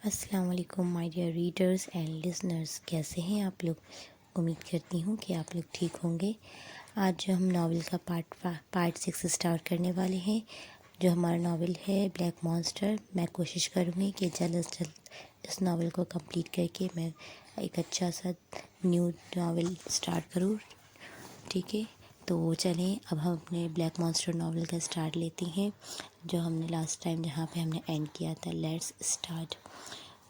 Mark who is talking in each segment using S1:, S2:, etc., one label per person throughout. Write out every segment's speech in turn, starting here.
S1: السلام علیکم my dear readers and listeners, کیسے ہیں آپ لوگ؟ امید کرتی ہوں کہ آپ لوگ ٹھیک ہوں گے۔ آج جو ہم ناول کا پارٹ 6 اسٹارٹ کرنے والے ہیں، جو ہمارا ناول ہے بلیک مانسٹر۔ میں کوشش کروں گی کہ جلد از جلد اس ناول کو کمپلیٹ کر کے میں ایک اچھا سا نیو ناول اسٹارٹ کروں، ٹھیک ہے؟ تو چلیں اب ہم اپنے بلیک مانسٹر ناول کا اسٹارٹ لیتے ہیں، جو ہم نے لاسٹ ٹائم جہاں پہ ہم نے اینڈ کیا تھا۔ Let's start.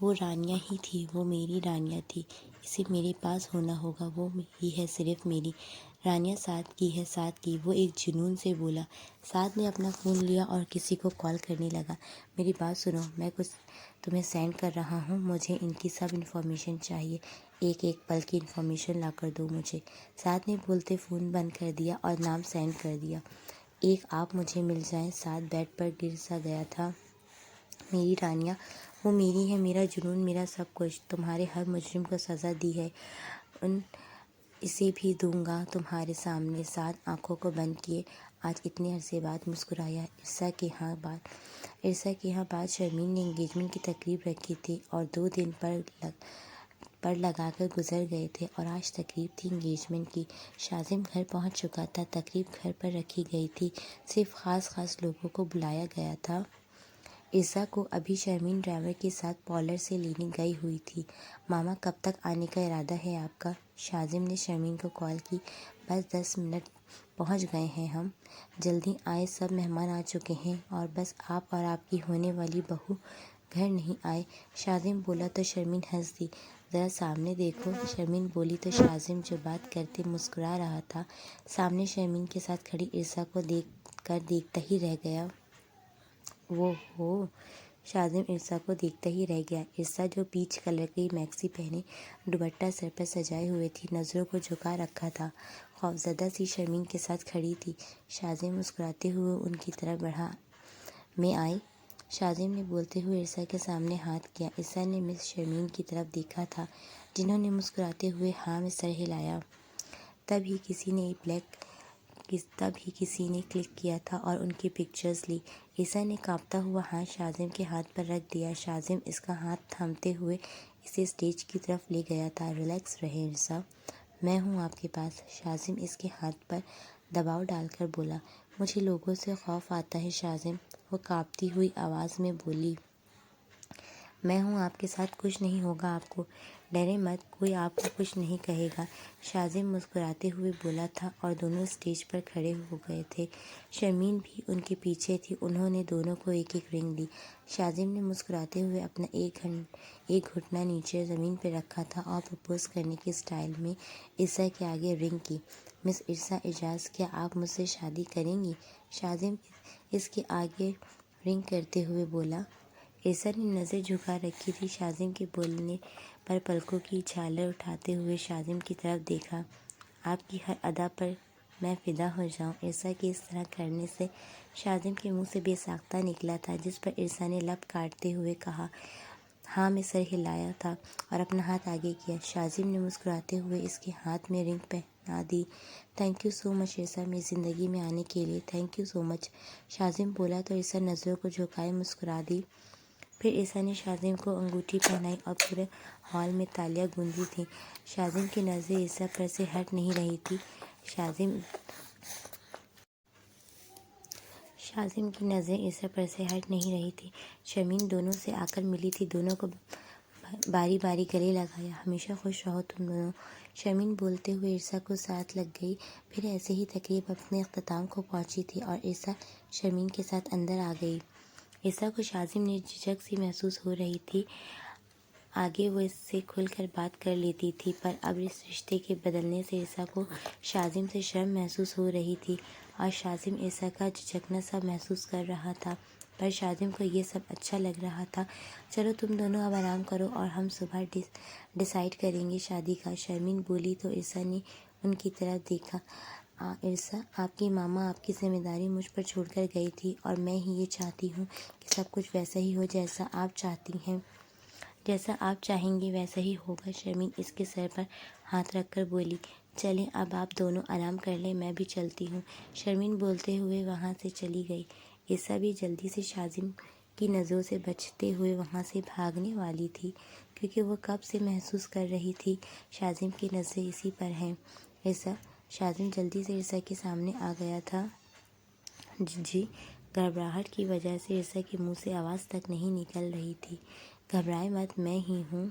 S1: وہ رانیہ ہی تھی، وہ میری رانیہ تھی، اسے میرے پاس ہونا ہوگا، وہ ہی ہے صرف میری رانیہ۔ سعد کی ہے، سعد کی، وہ ایک جنون سے بولا۔ سعد نے اپنا فون لیا اور کسی کو کال کرنے لگا۔ میری بات سنو، میں کچھ تمہیں سینڈ کر رہا ہوں، مجھے ان کی سب انفارمیشن چاہیے، ایک ایک پل کی انفارمیشن لا کر دو مجھے۔ سعد نے بولتے فون بند کر دیا اور نام سینڈ کر دیا۔ ایک آپ مجھے مل جائیں۔ سعد بیڈ پر گر سا گیا تھا۔ میری رانیہ، وہ میری ہے، میرا جنون، میرا سب کچھ۔ تمہارے ہر مجرم کو سزا دی ہے، اسے بھی دوں گا تمہارے سامنے۔ سعد آنکھوں کو بند کیے، آج اتنے عرصے بعد مسکرایا۔ عرصہ کے ہاں بعد شرمین نے انگیجمنٹ کی تقریب رکھی تھی اور 2 دن پر لگا کر گزر گئے تھے، اور آج تقریب تھی انگیجمنٹ کی۔ شاذم گھر پہنچ چکا تھا، تقریب گھر پر رکھی گئی تھی، صرف خاص لوگوں کو بلایا گیا تھا۔ عرصہ کو ابھی شرمین ڈرائیور کے ساتھ پارلر سے لینے گئی ہوئی تھی۔ ماما کب تک آنے کا ارادہ ہے آپ کا؟ شاذم نے شرمین کو کال کی۔ بس 10 منٹ، پہنچ گئے ہیں ہم، جلدی آئیں، سب مہمان آ چکے ہیں، اور بس آپ اور آپ کی ہونے والی بہو گھر نہیں آئے۔ شاذم بولا تو شرمین ہنس دی۔ ذرا سامنے دیکھو، شرمین بولی تو شاذم جو بات کرتے مسکرا رہا تھا، سامنے شرمین کے ساتھ کھڑی عرصہ کو دیکھتا ہی رہ گیا۔ وہ ہو، شاذم عرصہ کو دیکھتا ہی رہ گیا۔ عرصہ جو پیچ کلر کی میکسی پہنے دوپٹہ سر پر سجائے ہوئے تھی، نظروں کو جھکا رکھا تھا، خوفزدہ سی شرمین کے ساتھ کھڑی تھی۔ شاذم مسکراتے ہوئے ان کی طرف بڑھا۔ میں آئی؟ شاذم نے بولتے ہوئے عرصہ کے سامنے ہاتھ کیا۔ عرصہ نے مس شرمین کی طرف دیکھا تھا، جنہوں نے مسکراتے ہوئے ہاں میں سر ہلایا۔ تب ہی کسی نے کلک کیا تھا اور ان کی پکچرز لی۔ عرصہ نے کانپتا ہوا ہاتھ شاذم کے ہاتھ پر رکھ دیا۔ شاذم اس کا ہاتھ تھامتے ہوئے اسے اسٹیج کی طرف لے گیا تھا۔ ریلیکس رہیں عرصہ، میں ہوں آپ کے پاس۔ شاذم اس کے ہاتھ پر دباؤ ڈال کر بولا۔ مجھے لوگوں سے خوف آتا ہے شاذم، وہ کانپتی ہوئی آواز میں بولی۔ میں ہوں آپ کے ساتھ، کچھ نہیں ہوگا آپ کو، ڈریں مت، کوئی آپ کو کچھ نہیں کہے گا، شاذم مسکراتے ہوئے بولا تھا، اور دونوں اسٹیج پر کھڑے ہو گئے تھے۔ شرمین بھی ان کے پیچھے تھی، انہوں نے دونوں کو ایک ایک رنگ دی۔ شاذم نے مسکراتے ہوئے اپنا ایک گھٹنا نیچے زمین پہ رکھا تھا اور پرپوز کرنے کے اسٹائل میں عرصہ کے آگے رنگ کی۔ مس عرصہ اعجاز، کیا آپ مجھ سے شادی کریں گی؟ شاذم اس کے آگے رنگ کرتے ہوئے بولا۔ عرصہ نے نظر جھکا رکھی تھی۔ شاذم کے بولنے پر پلکوں کی جھالر اٹھاتے ہوئے شاذم کی طرف دیکھا۔ آپ کی ہر ادا پر میں فدا ہو جاؤں۔ عرصہ کے اس طرح کرنے سے شاذم کے منہ سے بے ساختہ نکلا تھا، جس پر عرصہ نے لب کاٹتے ہوئے کہا ہاں میں سر ہلایا تھا اور اپنا ہاتھ آگے کیا۔ شاذم نے مسکراتے ہوئے اس کے ہاتھ میں رنگ پہنا دی۔ تھینک یو سو مچ عرصہ، میری زندگی میں آنے کے لیے، تھینک یو سو مچ، شاذم بولا تو عرصہ نظروں کو جھکائے مسکرا دی۔ پھر عرصہ نے شاذم کو انگوٹھی پہنائی اور پورے ہال میں تالیاں گونجی تھیں۔ شاذم کی نظریں عرصہ پر سے ہٹ نہیں رہی تھی۔ شرمین دونوں سے آ کر ملی تھی، دونوں کو باری باری گلے لگایا۔ ہمیشہ خوش رہو تم دونوں، شرمین بولتے ہوئے عرصہ کو ساتھ لگ گئی۔ پھر ایسے ہی تقریب اپنے اختتام کو پہنچی تھی اور عرصہ شرمین کے ساتھ اندر آ گئی۔ عرصہ کو شاذم نے جھجک سی محسوس ہو رہی تھی، آگے وہ اس سے کھل کر بات کر لیتی تھی، پر اب اس رشتے کے بدلنے سے عرصہ کو شاذم سے شرم محسوس ہو رہی تھی، اور شاذم عرصہ کا جھجکنا سا محسوس کر رہا تھا، پر شاذم کو یہ سب اچھا لگ رہا تھا۔ چلو تم دونوں اب آرام کرو اور ہم صبح ڈیسائیڈ کریں گے شادی کا، شرمین بولی تو عرصہ نے ان کی طرف دیکھا۔ عرصہ، آپ کی ماما آپ کی ذمہ داری مجھ پر چھوڑ کر گئی تھی، اور میں ہی یہ چاہتی ہوں کہ سب کچھ ویسا ہی ہو جیسا آپ چاہتی ہیں، جیسا آپ چاہیں گے ویسا ہی ہوگا۔ شرمین اس کے سر پر ہاتھ رکھ کر بولی۔ چلیں اب آپ دونوں آرام کر لیں، میں بھی چلتی ہوں، شرمین بولتے ہوئے وہاں سے چلی گئی۔ عرصہ بھی جلدی سے شاذم کی نظروں سے بچتے ہوئے وہاں سے بھاگنے والی تھی، کیونکہ وہ کب سے محسوس کر رہی تھی شاذم کی نظریں اسی پر ہیں۔ عرصہ، شاذم جلدی سے عرصہ کے سامنے آ گیا تھا۔ جی، گھبراہٹ کی وجہ سے عرصہ کے منہ سے آواز تک نہیں نکل رہی تھی۔ گھبرائے مت، میں ہی ہوں۔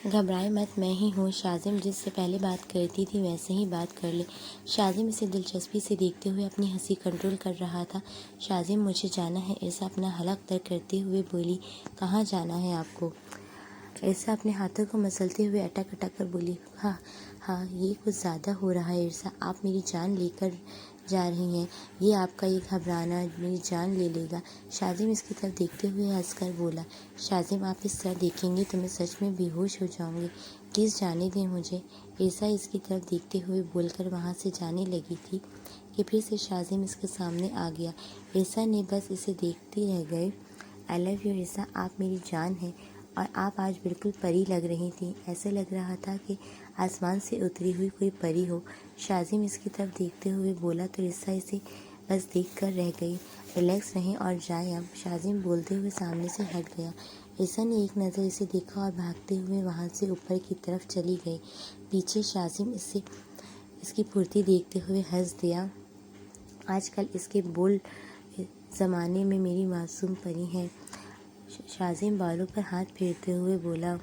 S1: گھبرائے مت، میں ہی ہوں۔ شاذم جس سے پہلے بات کرتی تھی ویسے ہی بات کر لے۔ شاذم اسے دلچسپی سے دیکھتے ہوئے اپنی ہنسی کنٹرول کر رہا تھا۔ شاذم، مجھے جانا ہے، عرصہ اپنا حلق تر کرتے ہوئے بولی۔ کہاں جانا ہے آپ کو؟ عرصہ اپنے ہاتھوں کو مسلتے ہوئے اٹک اٹک کر بولی۔ ہاں، یہ کچھ زیادہ ہو رہا ہے عرصہ، آپ میری جان لے کر جا رہی ہیں، یہ آپ کا یہ گھبرانا میری جان لے لے گا۔ شاذم اس کی طرف دیکھتے ہوئے ہنس کر بولا۔ شاذم، آپ اس طرح دیکھیں گے تو میں سچ میں بے ہوش ہو جاؤں گی، پلیز جانے دیں مجھے۔ عرصہ اس کی طرف دیکھتے ہوئے بول کر وہاں سے جانے لگی تھی کہ پھر سے شاذم اس کے سامنے آ گیا۔ عرصہ نے بس اسے دیکھتی رہ گئی۔ آئی لو یو عرصہ، آپ میری جان ہیں، اور آپ آج بالکل پری لگ رہی تھیں، ایسے لگ رہا تھا کہ آسمان سے اتری ہوئی کوئی پری ہو۔ شاذم اس کی طرف دیکھتے ہوئے بولا تو عرصہ اسے بس دیکھ کر رہ گئی۔ ریلیکس رہیں اور جائیں اب، شاذم بولتے ہوئے سامنے سے ہٹ گیا۔ عرصہ نے ایک نظر اسے دیکھا اور بھاگتے ہوئے وہاں سے اوپر کی طرف چلی گئی۔ پیچھے شاذم اس کی پھرتی دیکھتے ہوئے ہنس دیا۔ آج کل اس کے بولڈ زمانے میں میری معصوم پری ہیں۔ شاذم بالوں پر ہاتھ پھیرتے ہوئے بولا۔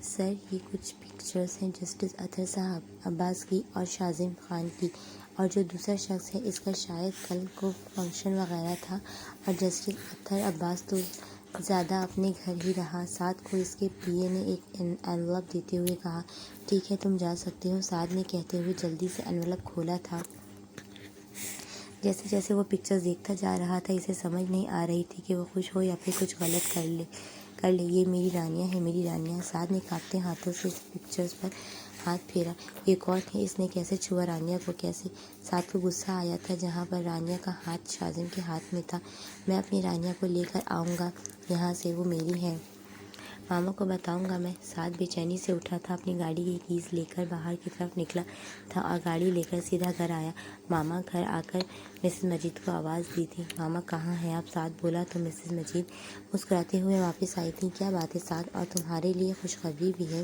S1: سر، یہ کچھ پکچرز ہیں جسٹس اطہر صاحب عباس کی اور شاذم خان کی، اور جو دوسرا شخص ہے اس کا شاید کل کو فنکشن وغیرہ تھا، اور جسٹس اطہر عباس تو زیادہ اپنے گھر ہی رہا۔ سعد کو اس کے پی اے نے ایک انویلپ دیتے ہوئے کہا، ٹھیک ہے تم جا سکتے ہو، سعد نے کہتے ہوئے جلدی سے انویلپ کھولا تھا۔ جیسے جیسے وہ پکچرز دیکھتا جا رہا تھا اسے سمجھ نہیں آ رہی تھی کہ وہ خوش ہو یا پھر کچھ غلط کر لے۔ یہ میری رانیہ ہے، میری رانیہ۔ سعد نے کانپتے ہاتھوں سے پکچرز پر ہاتھ پھیرا۔ یہ کون ہے؟ اس نے کیسے چھوا رانیہ کو؟ کیسے؟ سعد کو غصہ آیا تھا جہاں پر رانیہ کا ہاتھ شاذم کے ہاتھ میں تھا۔ میں اپنی رانیہ کو لے کر آؤں گا یہاں سے، وہ میری ہے۔ ماما کو بتاؤں گا میں۔ سعد بے چینی سے اٹھا تھا، اپنی گاڑی کی کیز لے کر باہر کی طرف نکلا تھا اور گاڑی لے کر سیدھا گھر آیا۔ ماما گھر آ کر مسز مجید کو آواز دی تھی۔ ماما کہاں ہیں آپ؟ سعد بولا تو مسز مجید مسکراتے ہوئے واپس آئی تھیں۔ کیا بات ہے سعد، اور تمہارے لیے خوشخبری بھی ہے؟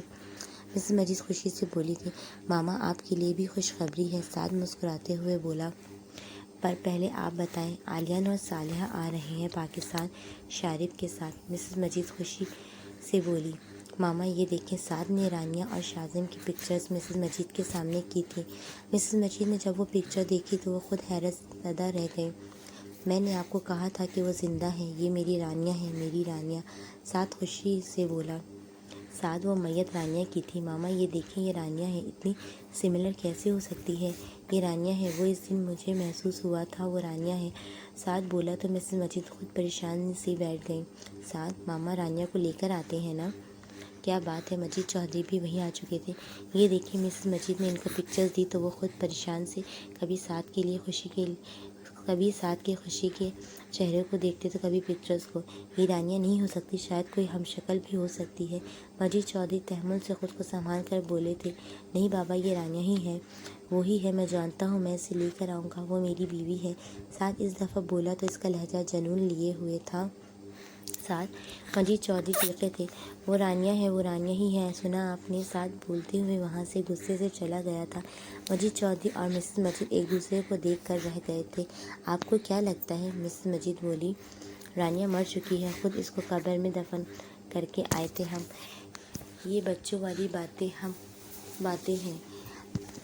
S1: مسز مجید خوشی سے بولی تھی۔ ماما آپ کے لیے بھی خوشخبری ہے، سعد مسکراتے ہوئے بولا۔ پر پہلے آپ بتائیں، عالیان اور صالحہ آ رہے ہیں پاکستان شارب کے ساتھ، مسز مجید خوشی سے بولی۔ ماما یہ دیکھیں، سعد نے رانیہ اور شاذم کی پکچرز مسز مجید کے سامنے کی تھی۔ مسز مجید نے جب وہ پکچر دیکھی تو وہ خود حیرت زدہ رہ گئی۔ میں نے آپ کو کہا تھا کہ وہ زندہ ہیں، یہ میری رانیہ ہے، میری رانیہ، سعد خوشی سے بولا۔ سعد، وہ میت رانیہ کی تھی۔ ماما یہ دیکھیں، یہ رانیہ ہے، اتنی سملر کیسے ہو سکتی ہے؟ یہ رانیہ ہے، وہ اس دن مجھے محسوس ہوا تھا، وہ رانیہ ہے، سعد بولا تو مسز مجید خود پریشان سی بیٹھ گئیں۔ سعد، ماما رانیہ کو لے کر آتے ہیں نا؟ کیا بات ہے، مجید چودھری بھی وہیں آ چکے تھے۔ یہ دیکھیں، مسز مجید نے ان کو پکچرز دی تو وہ خود پریشان سے کبھی سعد کے خوشی کے چہرے کو دیکھتے تو کبھی پکچرز کو۔ یہ رانیہ نہیں ہو سکتی، شاید کوئی ہم شکل بھی ہو سکتی ہے۔ مجید چودھری تحمل سے خود کو سنبھال کر بولے تھے، نہیں بابا، یہ رانیہ ہی ہے، وہی ہے، میں جانتا ہوں، میں اسے لے کر آؤں گا، وہ میری بیوی ہے۔ سعد اس دفعہ بولا تو اس کا لہجہ جنون لیے ہوئے تھا۔ سعد، مجید چودھری چیخے تھے، وہ رانیہ ہے، وہ رانیہ ہی ہے، سنا آپ نے؟ سعد بولتے ہوئے وہاں سے غصے سے چلا گیا تھا۔ مجید چودھری اور مسز مجید ایک دوسرے کو دیکھ کر رہ گئے تھے۔ آپ کو کیا لگتا ہے؟ مسز مجید بولی۔ رانیہ مر چکی ہے، خود اس کو قبر میں دفن کر کے آئے تھے ہم۔ یہ بچوں والی باتیں ہیں،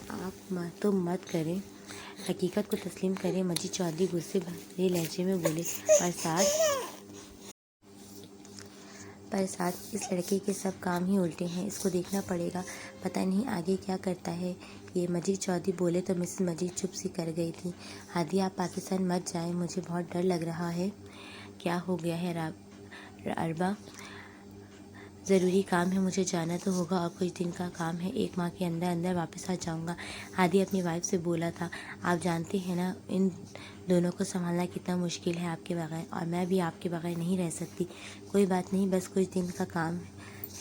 S1: آپ تو مت کریں، حقیقت کو تسلیم کریں، مجید چودھری غصے بھرے لہجے میں بولے۔ پر سعد، اس لڑکے کے سب کام ہی الٹے ہیں، اس کو دیکھنا پڑے گا، پتہ نہیں آگے کیا کرتا ہے یہ، مجید چودھری بولے تو مسز مجید چپ سی کر گئی تھی۔ ہادی، آپ پاکستان مت جائیں، مجھے بہت ڈر لگ رہا ہے۔ کیا ہو گیا ہے اربا؟ ضروری کام ہے، مجھے جانا تو ہوگا، اور کچھ دن کا کام ہے، 1 ماہ کے اندر اندر واپس آ جاؤں گا، ہادی اپنی وائف سے بولا تھا۔ آپ جانتے ہیں نا ان دونوں کو سنبھالنا کتنا مشکل ہے آپ کے بغیر، اور میں بھی آپ کے بغیر نہیں رہ سکتی۔ کوئی بات نہیں، بس کچھ دن کا کام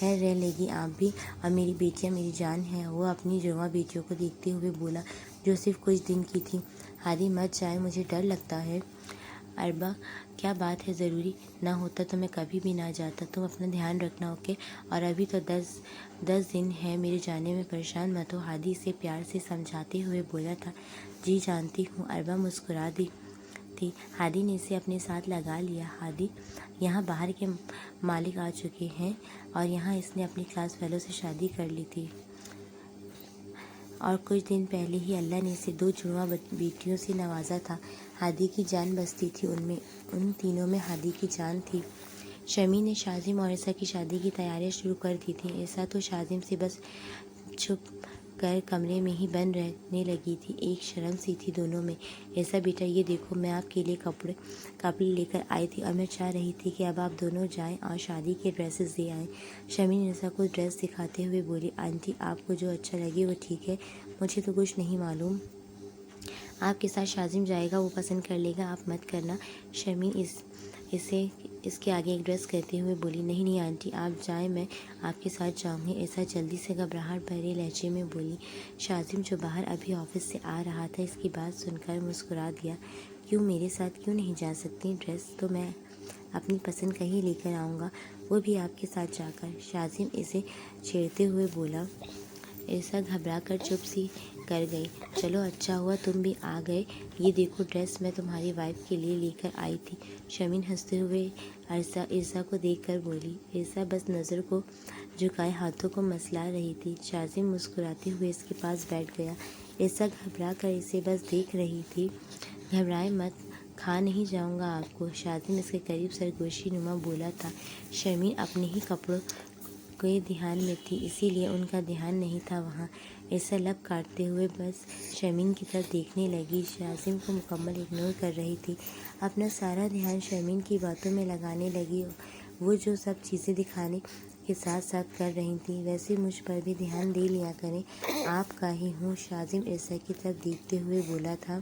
S1: ہے، رہ لے گی آپ بھی، اور میری بیٹیاں میری جان ہیں، وہ اپنی جواں بیٹیوں کو دیکھتے ہوئے بولا، جو صرف کچھ دن کی تھی۔ ہادی مت جائے، مجھے ڈر لگتا ہے۔ اربا کیا بات ہے، ضروری نہ ہوتا تو میں کبھی بھی نہ جاتا۔ تم اپنا دھیان رکھنا، اوکے؟ اور ابھی تو 10 دن ہے میرے جانے میں، پریشان مت ہو، ہادی اسے پیار سے سمجھاتے ہوئے بولا تھا۔ جی جانتی ہوں، اربا مسکرا دی تھی۔ ہادی نے اسے اپنے ساتھ لگا لیا۔ ہادی یہاں باہر کے مالک آ چکے ہیں اور یہاں اس نے اپنی کلاس فیلو سے شادی کر لی تھی اور کچھ دن پہلے ہی اللہ نے اسے 2 جڑواں بیٹیوں سے نوازا تھا۔ ہادی کی جان بستی تھی ان تینوں میں ہادی کی جان تھی۔ شمیم نے شاذم اور عرصا کی شادی کی تیاریاں شروع کر دی تھیں۔ عرصا تو شاذم سے بس چھپ کر کمرے میں ہی بند رہنے لگی تھی، ایک شرم سی تھی دونوں میں۔ عرصا بیٹا یہ دیکھو، میں آپ کے لیے کپڑے لے کر آئی تھی اور میں چاہ رہی تھی کہ اب آپ دونوں جائیں اور شادی کے ڈریسز دے آئیں۔ شمیم عرصا کو ڈریس دکھاتے ہوئے بولی، آنٹی آپ کو جو اچھا لگے وہ ٹھیک ہے، مجھے تو کچھ نہیں معلوم۔ آپ کے ساتھ شاذم جائے گا، وہ پسند کر لے گا، آپ مت کرنا۔ شمیم اس کے آگے ایک ڈریس کرتے ہوئے بولی، نہیں آنٹی آپ جائیں، میں آپ کے ساتھ جاؤں گی۔ ایسا جلدی سے گھبراہٹ بھرے لہجے میں بولی۔ شاذم جو باہر ابھی آفس سے آ رہا تھا اس کی بات سن کر مسکرا دیا۔ کیوں میرے ساتھ کیوں نہیں جا سکتی؟ ڈریس تو میں اپنی پسند کا ہی لے کر آؤں گا، وہ بھی آپ کے ساتھ جا کر، شاذم اسے چھیڑتے ہوئے بولا۔ عرصا گھبرا کر چپ سی کر گئی۔ چلو اچھا ہوا تم بھی آ گئے، یہ دیکھو ڈریس میں تمہاری وائف کے لیے لے کر آئی تھی۔ شمیم ہنستے ہوئے عرصا کو دیکھ کر بولی۔ عرصا بس نظر کو جھکائے ہاتھوں کو مسلا رہی تھی۔ شاذم مسکراتے ہوئے اس کے پاس بیٹھ گیا۔ عرصا گھبرا کر اسے بس دیکھ رہی تھی۔ گھبرائے مت، کھا نہیں جاؤں گا آپ کو، شاذم اس کے قریب سرگوشی نما بولا تھا۔ شمیم اپنے ہی کپڑوں کے دھیان میں تھی، اسی لیے ان کا دھیان نہیں تھا وہاں۔ عرصا لب کاٹتے ہوئے بس شمیم کی طرف دیکھنے لگی، شاذم کو مکمل اگنور کر رہی تھی، اپنا سارا دھیان شمیم کی باتوں میں لگانے لگی۔ وہ جو سب چیزیں دکھانے کے ساتھ ساتھ کر رہی تھی ویسے مجھ پر بھی دھیان دے لیا کریں، آپ کا ہی ہوں، شاذم عرصا کی طرف دیکھتے ہوئے بولا تھا۔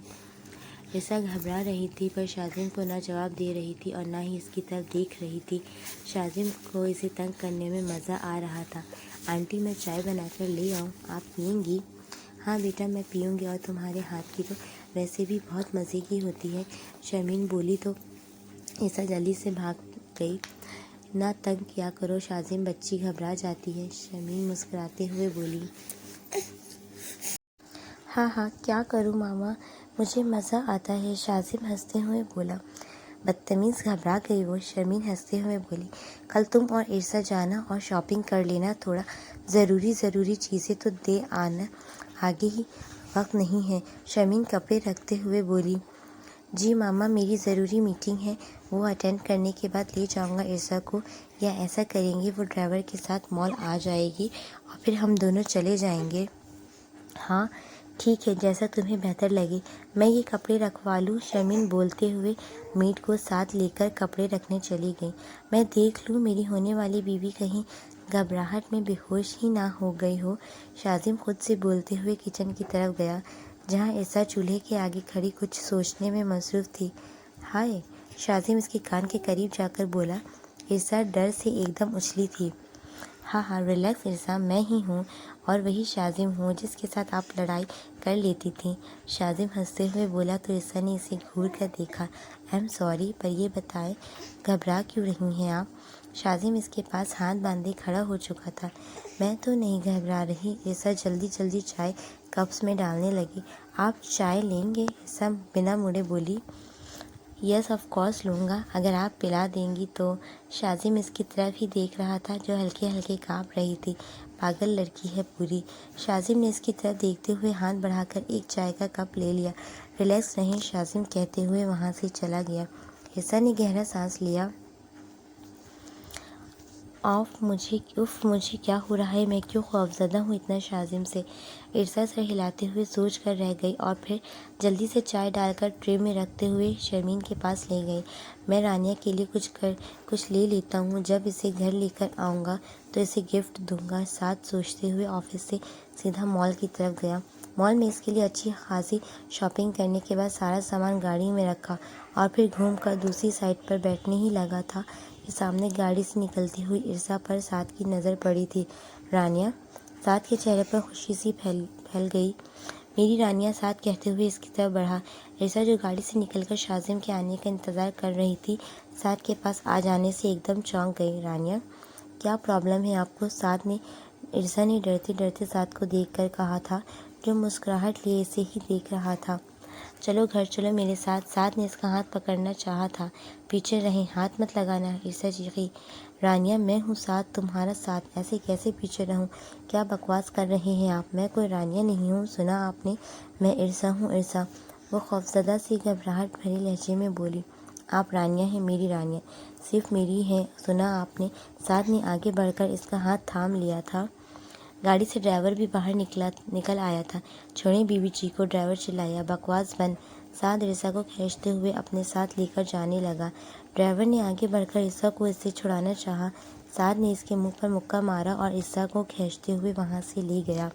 S1: عرصا گھبرا رہی تھی پر شاذم کو نہ جواب دے رہی تھی اور نہ ہی اس کی طرف دیکھ رہی تھی۔ شاذم کو اسے تنگ کرنے میں مزہ آ رہا تھا۔ آنٹی میں چائے بنا کر لے آؤں، آپ پئیں گی؟ ہاں بیٹا میں پیوں گی، اور تمہارے ہاتھ کی تو ویسے بھی بہت مزے کی ہوتی ہے، شمیم بولی تو عرصا جلدی سے بھاگ گئی۔ نہ تنگ کیا کرو شاذم، بچی گھبرا جاتی ہے، شمیم مسکراتے ہوئے بولی۔ ہاں کیا کروں ماما، مجھے مزہ آتا ہے، شاذم ہنستے ہوئے بولا۔ بدتمیز، گھبرا گئی وہ، شمیم ہنستے ہوئے بولی۔ کل تم اور عرصا جانا اور شاپنگ کر لینا، تھوڑا ضروری چیزیں تو دے آنا، آگے ہی وقت نہیں ہے، شمیم کپڑے رکھتے ہوئے بولی۔ جی ماما میری ضروری میٹنگ ہے، وہ اٹینڈ کرنے کے بعد لے جاؤں گا عرصا کو، یا ایسا کریں گے وہ ڈرائیور کے ساتھ مال آ جائے گی اور پھر ہم دونوں چلے جائیں گے۔ ہاں ٹھیک ہے، جیسا تمہیں بہتر لگے، میں یہ کپڑے رکھوا لوں؟ شمیم بولتے ہوئے میڈ کو ساتھ لے کر کپڑے رکھنے چلی گئی۔ میں دیکھ لوں، میری ہونے والی بیوی کہیں گھبراہٹ میں بے ہوش ہی نہ ہو گئی ہو، شاذم خود سے بولتے ہوئے کچن کی طرف گیا، جہاں عرصا چولہے کے آگے کھڑی کچھ سوچنے میں مصروف تھی۔ ہائے، شاذم اس کے کان کے قریب جا کر بولا۔ عرصا ڈر سے ایک دم اچھلی تھی۔ ہاں ریلیکس عرصا، میں ہی ہوں، اور وہی شاذم ہوں جس کے ساتھ آپ لڑائی کر لیتی تھیں، شاذم ہنستے ہوئے بولا تو عرصا نے اسے گھور کر دیکھا۔ ایم سوری، پر یہ بتائیں گھبرا کیوں رہی ہیں آپ؟ شاذم اس کے پاس ہاتھ باندھے کھڑا ہو چکا تھا۔ میں تو نہیں گھبرا رہی، عرصا جلدی چائے کپس میں ڈالنے لگی۔ آپ چائے لیں گے؟ عرصا بنا مڑے بولی۔ یس آف کورس لوں گا، اگر آپ پلا دیں گی تو۔ شاذم اس کی طرف ہی دیکھ رہا تھا جو ہلکے کانپ رہی تھی۔ پاگل لڑکی ہے پوری۔ شاذم نے اس کی طرف دیکھتے ہوئے ہاتھ بڑھا کر ایک چائے کا کپ لے لیا۔ ریلیکس رہیں شاذم کہتے ہوئے وہاں سے چلا گیا۔ عرصا نے گہرا سانس لیا۔ مجھے کیا ہو رہا ہے، میں کیوں خوفزدہ ہوں اتنا شاذم سے؟ عرصا سر ہلاتے ہوئے سوچ کر رہ گئی اور پھر جلدی سے چائے ڈال کر ٹرے میں رکھتے ہوئے شمیم کے پاس لے گئی۔ میں رانیہ کے لیے کچھ لے لیتا ہوں، جب اسے گھر لے کر آؤں گا تو اسے گفٹ دوں گا، ساتھ سوچتے ہوئے آفس سے سیدھا مال کی طرف گیا۔ مال میں اس کے لیے اچھی خاصی شاپنگ کرنے کے بعد سارا سامان گاڑی میں رکھا اور پھر گھوم کر دوسری سائڈ پر بیٹھنے ہی لگا تھا کہ سامنے گاڑی سے نکلتی ہوئی عرصا پر سعد کی نظر پڑی تھی۔ رانیہ، سعد کے چہرے پر خوشی سی پھیل گئی۔ میری رانیہ ساتھ کہتے ہوئے اس کی طرف بڑھا۔ عرصہ جو گاڑی سے نکل کر شاذم کے آنے کا انتظار کر رہی تھی، سعد کے پاس آ جانے سے ایک دم چونک گئی۔ رانیہ، کیا پرابلم ہے آپ کو؟ عرصہ نے ڈرتے ڈرتے سعد کو دیکھ کر کہا تھا، جو مسکراہٹ لیے اسے ہی دیکھ رہا تھا۔ چلو گھر چلو میرے ساتھ۔ سعد نے اس کا ہاتھ پکڑنا چاہا تھا۔ پیچھے رہیں، ہاتھ مت لگانا، عرصہ چیخی۔ رانیہ، میں ہوں سعد، تمہارا ساتھ، ایسے کیسے پیچھے رہوں؟ کیا بکواس کر رہے ہیں آپ؟ میں کوئی رانیہ نہیں ہوں، سنا آپ نے؟ میں عرصہ ہوں، عرصہ، وہ خوفزدہ سی گھبراہٹ بھرے لہجے میں بولی۔ آپ رانیہ ہیں، میری رانیہ، صرف میری ہیں، سنا آپ نے؟ سعد نے آگے بڑھ کر اس کا ہاتھ تھام لیا تھا۔ گاڑی سے ڈرائیور بھی باہر نکل آیا تھا۔ چھوڑیں بیوی جی کو، ڈرائیور چلایا، بکواس بند۔ سعد عرصہ کو کھینچتے ہوئے اپنے ساتھ لے کر جانے لگا۔ ڈرائیور نے آگے بڑھ کر عرصہ کو اس سے چھڑانا چاہا۔ سعد نے اس کے منہ پر مکہ مارا اور عرصہ کو کھینچتے ہوئے وہاں سے لے گیا۔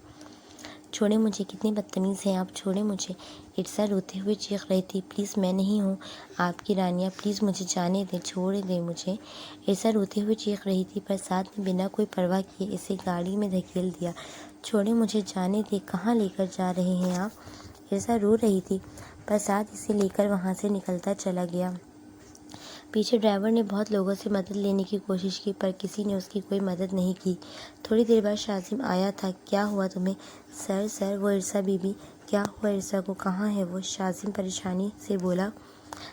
S1: چھوڑیں مجھے، کتنے بدتمیز ہیں آپ، چھوڑیں مجھے، عرصہ روتے ہوئے چیخ رہی تھی۔ پلیز، میں نہیں ہوں آپ کی رانیہ، پلیز مجھے جانے دیں، چھوڑ دیں مجھے، عرصہ روتے ہوئے چیخ رہی تھی، پر سعد نے بنا کوئی پرواہ کیے اسے گاڑی میں دھکیل دیا۔ چھوڑیں مجھے، جانے دیں، کہاں لے کر جا رہے ہیں آپ؟ عرصہ رو رہی تھی، پر سعد اسے لے کر وہاں سے نکلتا چلا گیا۔ پیچھے ڈرائیور نے بہت لوگوں سے مدد لینے کی کوشش کی، پر کسی نے اس کی کوئی مدد نہیں کی۔ تھوڑی دیر بعد شاذم آیا تھا۔ کیا ہوا تمہیں؟ سر، وہ عرصہ بی بی۔ کیا ہوا عرصہ کو؟ کہاں ہے وہ؟ شاذم پریشانی سے بولا۔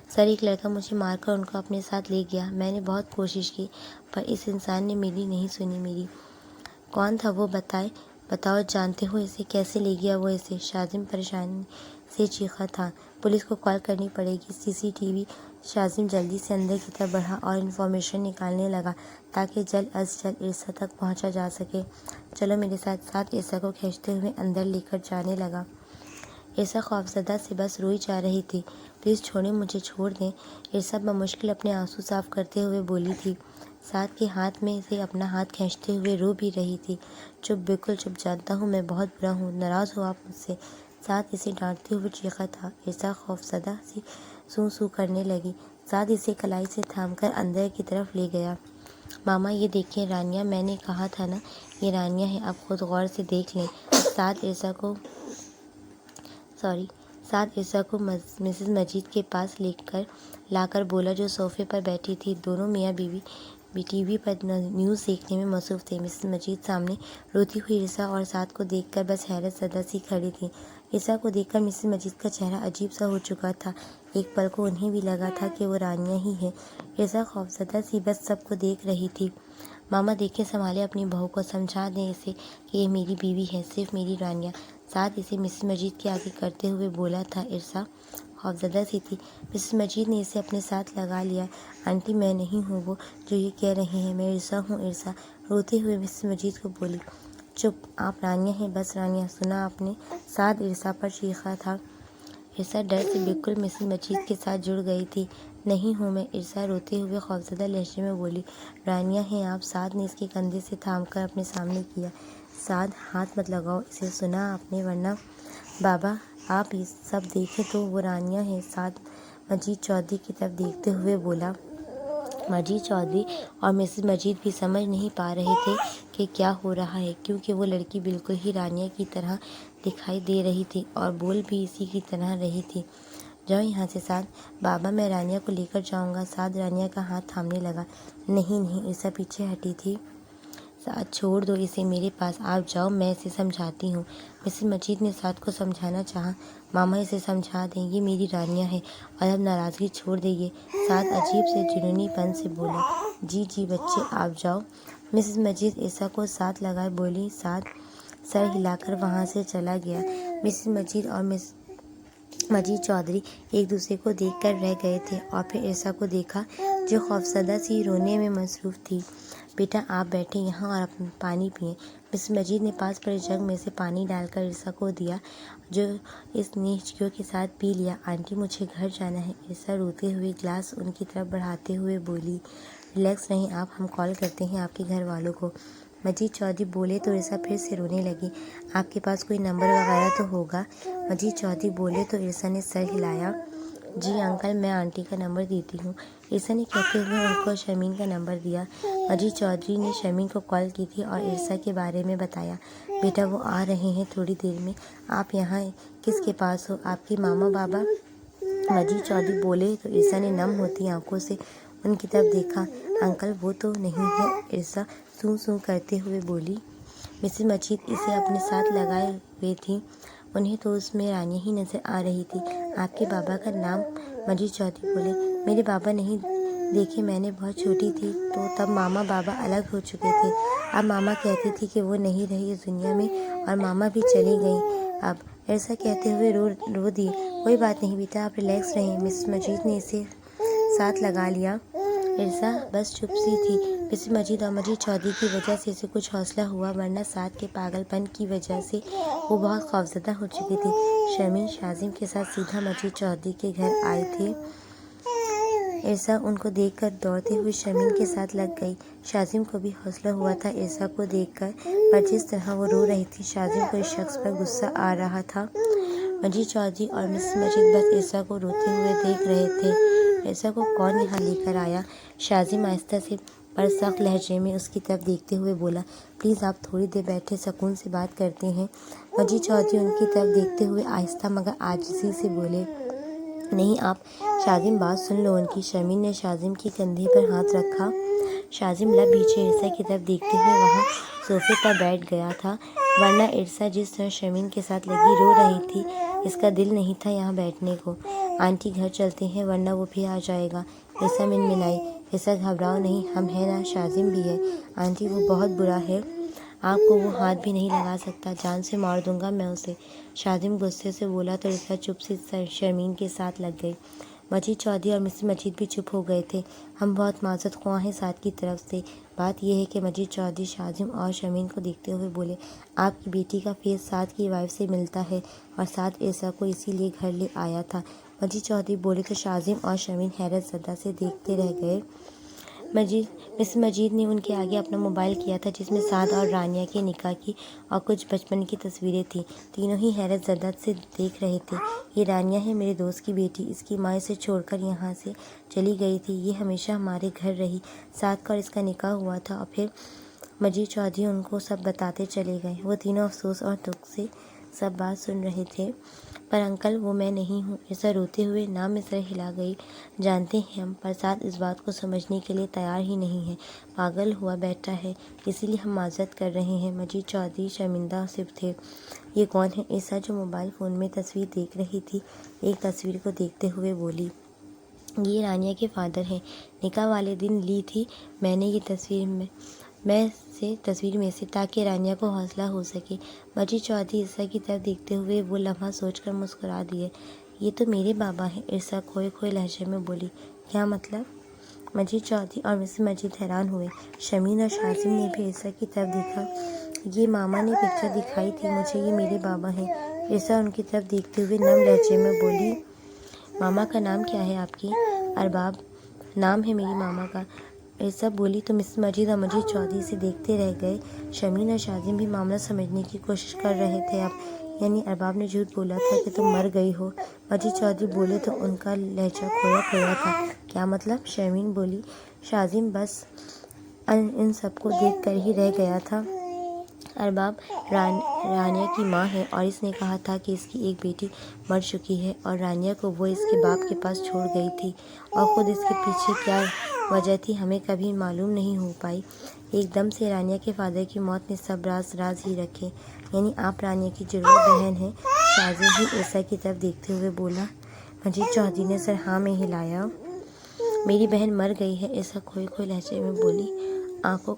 S1: سر، ایک لڑکا مجھے مار کر ان کو اپنے ساتھ لے گیا۔ میں نے بہت کوشش کی، پر اس انسان نے میری نہیں سنی، میری۔ کون تھا وہ؟ بتاؤ، جانتے ہو اسے؟ کیسے لے گیا وہ اسے؟ شاذم پریشانی سے چیخا تھا۔ پولیس کو کال کرنی پڑے گی، CCTV۔ شاذم جلدی سے اندر کی طرف بڑھا اور انفارمیشن نکالنے لگا تاکہ جلد از جلد عرصہ تک پہنچا جا سکے۔ چلو میرے ساتھ، ساتھ عرصہ کو کھینچتے ہوئے اندر لے کر جانے لگا۔ عرصہ خوفزدہ سے بس روئی جا رہی تھی۔ پلیز چھوڑیں مجھے، چھوڑ دیں، عرصہ بمشکل اپنے آنسو صاف کرتے ہوئے بولی تھی۔ سعد کے ہاتھ میں سے اپنا ہاتھ کھینچتے ہوئے رو بھی رہی تھی۔ چپ، بالکل چپ، جانتا ہوں میں بہت برا ہوں، ناراض ہو آپ مجھ سے، سعد اسے ڈانٹتے ہوئے چیخا تھا۔ عرصہ خوفزدہ سی سو کرنے لگی۔ سعد اسے کلائی سے تھام کر اندر کی طرف لے گیا۔ ماما، یہ دیکھیں رانیہ، میں نے کہا تھا نا یہ رانیہ ہے، آپ خود غور سے دیکھ لیں۔ سعد عرصہ کو مسز مجید کے پاس لا کر بولا، جو صوفے پر بیٹھی تھی۔ دونوں میاں بیوی ٹی وی پر نیوز دیکھنے میں مصروف تھے۔ مسز مجید سامنے روتی ہوئی عرصہ اور سعد کو دیکھ کر بس حیرت زدہ سی کھڑی تھی۔ عرصہ کو دیکھ کر مسز مجید کا چہرہ عجیب سا ہو چکا تھا۔ ایک پل کو انہیں بھی لگا تھا کہ وہ رانیہ ہی ہے۔ عرصہ خوفزدہ سی بس سب کو دیکھ رہی تھی۔ ماما دیکھیں، سنبھالیں اپنی بہو کو، سمجھا دیں اسے کہ یہ میری بیوی ہے، صرف میری رانیہ، سعد اسے مسز مجید کے آگے کرتے ہوئے بولا تھا۔ عرصہ خوفزدہ سی تھی۔ مسز مجید نے اسے اپنے ساتھ لگا لیا۔ آنٹی، میں نہیں ہوں وہ جو یہ کہہ رہے ہیں، میں عرصہ ہوں، عرصہ، روتے ہوئے مسز مجید کو بولی۔ چپ، آپ رانیہ ہیں، بس رانیہ، سنا آپ نے؟ سعد عرصہ پر چیخا تھا۔ عرصہ ڈر سے بالکل مسز مجید کے ساتھ جڑ گئی تھی۔ نہیں ہوں میں، عرصہ روتے ہوئے خوفزدہ لہجے میں بولی۔ رانیہ ہیں آپ، سعد نے اس کے کندھے سے تھام کر اپنے سامنے کیا۔ سعد، ہاتھ مت لگاؤ اسے، سنا آپ نے، ورنہ بابا آپ یہ سب دیکھیں تو وہ رانیہ ہے، سعد مجید چودھری کی طرف دیکھتے ہوئے بولا۔ مجید چودھری اور مسز مجید بھی سمجھ نہیں پا رہے تھے کہ کیا ہو رہا ہے، کیونکہ وہ لڑکی بالکل ہی رانیہ کی طرح دکھائی دے رہی تھی اور بول بھی اسی کی طرح رہی تھی۔ جاؤ یہاں سے سعد، بابا میں رانیہ کو لے کر جاؤں گا۔ سعد رانیہ کا ہاتھ تھامنے لگا۔ نہیں، عرصہ پیچھے ہٹی تھی۔ سعد، چھوڑ دو اسے میرے پاس، آپ جاؤ، میں اسے سمجھاتی ہوں۔ مسز مجید نے سعد کو سمجھانا چاہا۔ ماما اسے سمجھا دیں، یہ میری رانیہ ہے اور اب ناراضگی چھوڑ دیجیے، سعد عجیب سے جنونی پن سے بولا۔ جی بچے، آپ جاؤ، مسز مجید عرصہ کو ساتھ لگائے بولی۔ سعد سر ہلا کر وہاں سے چلا گیا۔ مسز مجید اور مجید چودھری ایک دوسرے کو دیکھ کر رہ گئے تھے اور پھر عرصہ کو دیکھا جو خوفزدہ سی رونے میں مصروف تھی۔ بیٹا آپ بیٹھیں یہاں اور پانی پئیں۔ مسز مجید نے پاس پڑے جگ میں سے پانی ڈال کر عرصہ کو دیا، جو اس نے ہچکیوں کے ساتھ پی لیا۔ آنٹی مجھے گھر جانا ہے، عرصہ روتے ہوئے گلاس ان کی طرف بڑھاتے ہوئے بولی۔ ریلیکس رہیں آپ، ہم کال کرتے ہیں آپ کے گھر والوں کو، مجید چودھری بولے تو عرصہ پھر سے رونے لگی۔ آپ کے پاس کوئی نمبر وغیرہ تو ہوگا، مجید چودھری بولے تو عرصہ نے سر ہلایا۔ جی انکل، میں آنٹی کا نمبر دیتی ہوں، عرصہ نے کہتے ہوئے ان کو شرمین کا نمبر دیا۔ مجید چودھری نے شمیم کو کال کی تھی اور عرصہ کے بارے میں بتایا۔ بیٹا وہ آ رہے ہیں تھوڑی دیر میں، آپ یہاں کس کے پاس ہو؟ آپ کے ماما بابا؟ مجید چودھری بولے تو عرصہ نے نم ہوتی آنکھوں سے ان کی طرف دیکھا۔ انکل وہ تو نہیں ہے، عرصہ سوں سوں کرتے ہوئے بولی۔ مسز مجید اسے اپنے ساتھ لگائے ہوئے تھیں، انہیں تو اس میں رانیہ ہی نظر آ رہی تھی۔ آپ کے بابا کا نام؟ مجید چودھری بولے۔ میرے بابا نہیں دیکھے، میں نے بہت چھوٹی تھی تو تب ماما بابا الگ ہو چکے تھے۔ اب ماما کہتی تھی کہ وہ نہیں رہی اس دنیا میں اور ماما بھی چلی گئیں اب، عرصہ کہتے ہوئے رو دیے۔ کوئی بات نہیں بیٹا، آپ ریلیکس رہیں، مسز مجید نے اسے ساتھ لگا لیا۔ عرصہ بس چپ سی تھی۔ مسز مجید اور مجید چودھری کی وجہ سے اسے کچھ حوصلہ ہوا، ورنہ ساتھ کے پاگل پن کی وجہ سے وہ بہت خوفزدہ ہو چکی تھی۔ شمیم شاذم کے ساتھ سیدھا مجید چودھری کے گھر آئے تھے۔ عرصہ ان کو دیکھ کر دوڑتے ہوئے شمیم کے ساتھ لگ گئی۔ شاذم کو بھی حوصلہ ہوا تھا عرصہ کو دیکھ کر، پر جس طرح وہ رو رہی تھی شاذم کو اس شخص پر غصہ آ رہا تھا۔ مجید چودھری اور مسز مجید بس عرصہ کو روتے ہوئے دیکھ رہے تھے۔ عرصہ کو کون یہاں لے کر آیا؟ شاذم آہستہ سے پر سخت لہجے میں اس کی طرف دیکھتے ہوئے بولا۔ پلیز آپ تھوڑی دیر بیٹھے، سکون سے بات کرتے ہیں۔ مجید چودھری ان کی طرف دیکھتے ہوئے آہستہ مگر عاجزی سے بولے۔ نہیں آپ، شاذم بات سن لو ان کی۔ شمیم نے شاذم کے کندھے پر ہاتھ رکھا۔ شاذم لب بھیجے عرصہ کی طرف دیکھتے ہوئے وہاں صوفے پر بیٹھ گیا تھا، ورنہ عرصہ جس طرح شمیم کے ساتھ لگی رو رہی تھی اس کا دل نہیں تھا یہاں بیٹھنے کو۔ آنٹی گھر چلتے ہیں ورنہ وہ پھر آ جائے گا، عرصہ منمنائی۔ عرصہ گھبراؤ نہیں، ہم ہیں نا، شاذم بھی ہے۔ آنٹی وہ بہت برا ہے، آپ کو وہ ہاتھ بھی نہیں لگا سکتا، جان سے مار دوں گا میں اسے، شاذم غصے سے بولا تو عرصہ چپ سے شمیم کے ساتھ لگ گئی۔ مجید چودھری اور مسز مجید بھی چپ ہو گئے تھے۔ ہم بہت معذرت خواہ ہیں ساتھ کی طرف سے، بات یہ ہے کہ مجید چودھری شاذم اور شمیم کو دیکھتے ہوئے بولے، آپ کی بیٹی کا فیس سعد کی وائف سے ملتا ہے اور سعد عرصہ کو اسی لیے گھر لے آیا تھا۔ مجید چودھری بولے تو شاذم اور شمیم حیرت زدہ سے دیکھتے رہ گئے۔ مسز مجید نے ان کے آگے اپنا موبائل کیا تھا جس میں سعد اور رانیہ کے نکاح کی اور کچھ بچپن کی تصویریں تھیں۔ تینوں ہی حیرت زدہ سے دیکھ رہے تھے۔ یہ رانیہ ہے، میرے دوست کی بیٹی، اس کی ماں اسے چھوڑ کر یہاں سے چلی گئی تھی، یہ ہمیشہ ہمارے گھر رہی، سعد کا اور اس کا نکاح ہوا تھا اور پھر مجید چودھری ان کو سب بتاتے چلے گئے۔ وہ تینوں افسوس اور دکھ سے سب بات سن رہے تھے۔ پر انکل وہ میں نہیں ہوں، عرصہ روتے ہوئے نام میں سر ہلا گئی۔ جانتے ہیں ہم، پر سعد اس بات کو سمجھنے کے لیے تیار ہی نہیں ہے، پاگل ہوا بیٹھا ہے، اسی لیے ہم معذرت کر رہے ہیں۔ مجید چودھری شرمندہ سے تھے۔ یہ کون ہے؟ عرصہ جو موبائل فون میں تصویر دیکھ رہی تھی ایک تصویر کو دیکھتے ہوئے بولی۔ یہ رانیہ کے فادر ہیں، نکاح والے دن لی تھی میں نے یہ تصویر میں سے تاکہ رانیہ کو حوصلہ ہو سکے۔ مجید چودھری عرصہ کی طرف دیکھتے ہوئے وہ لمحہ سوچ کر مسکرا دیے۔ یہ تو میرے بابا ہیں، عرصہ کھوئے کھوئے لہجے میں بولی۔ کیا مطلب؟ مجید چودھری اور مسز مجید حیران ہوئے۔ شمیم اور شاذم نے بھی عرصہ کی طرف دیکھا۔ یہ ماما نے پکچر دکھائی تھی مجھے، یہ میرے بابا ہیں، عرصہ ان کی طرف دیکھتے ہوئے نم لہجے میں بولی۔ ماما کا نام کیا ہے آپ کی؟ ارباب نام ہے میری ماما کا، عرصہ بولی تو مسز مجید اور مجید چودھری سے دیکھتے رہ گئے۔ شمیم اور شاذم بھی معاملہ سمجھنے کی کوشش کر رہے تھے۔ اب یعنی ارباب نے جھوٹ بولا تھا کہ تم مر گئی ہو؟ مجید چودھری بولے تو ان کا لہجہ کھویا کھویا تھا۔ کیا مطلب؟ شمیم بولی۔ شاذم بس ان سب کو دیکھ کر ہی رہ گیا تھا۔ ارباب رانیہ کی ماں ہے اور اس نے کہا تھا کہ اس کی ایک بیٹی مر چکی ہے اور رانیہ کو وہ اس کے باپ کے پاس چھوڑ گئی تھی، اور خود اس کے پیچھے کیا وجہ تھی ہمیں کبھی معلوم نہیں ہو پائی۔ ایک دم سے رانیہ کے فادر کی موت نے سب راز ہی رکھے۔ یعنی آپ رانیہ کی جڑواں بہن ہیں؟ شاذم بھی عرصہ کی طرف دیکھتے ہوئے بولا۔ مجید چودھری نے سر ہاں میں ہلایا۔ میری بہن مر گئی ہے، عرصہ کھوئے کھوئے لہجے میں بولی۔ آنکھوں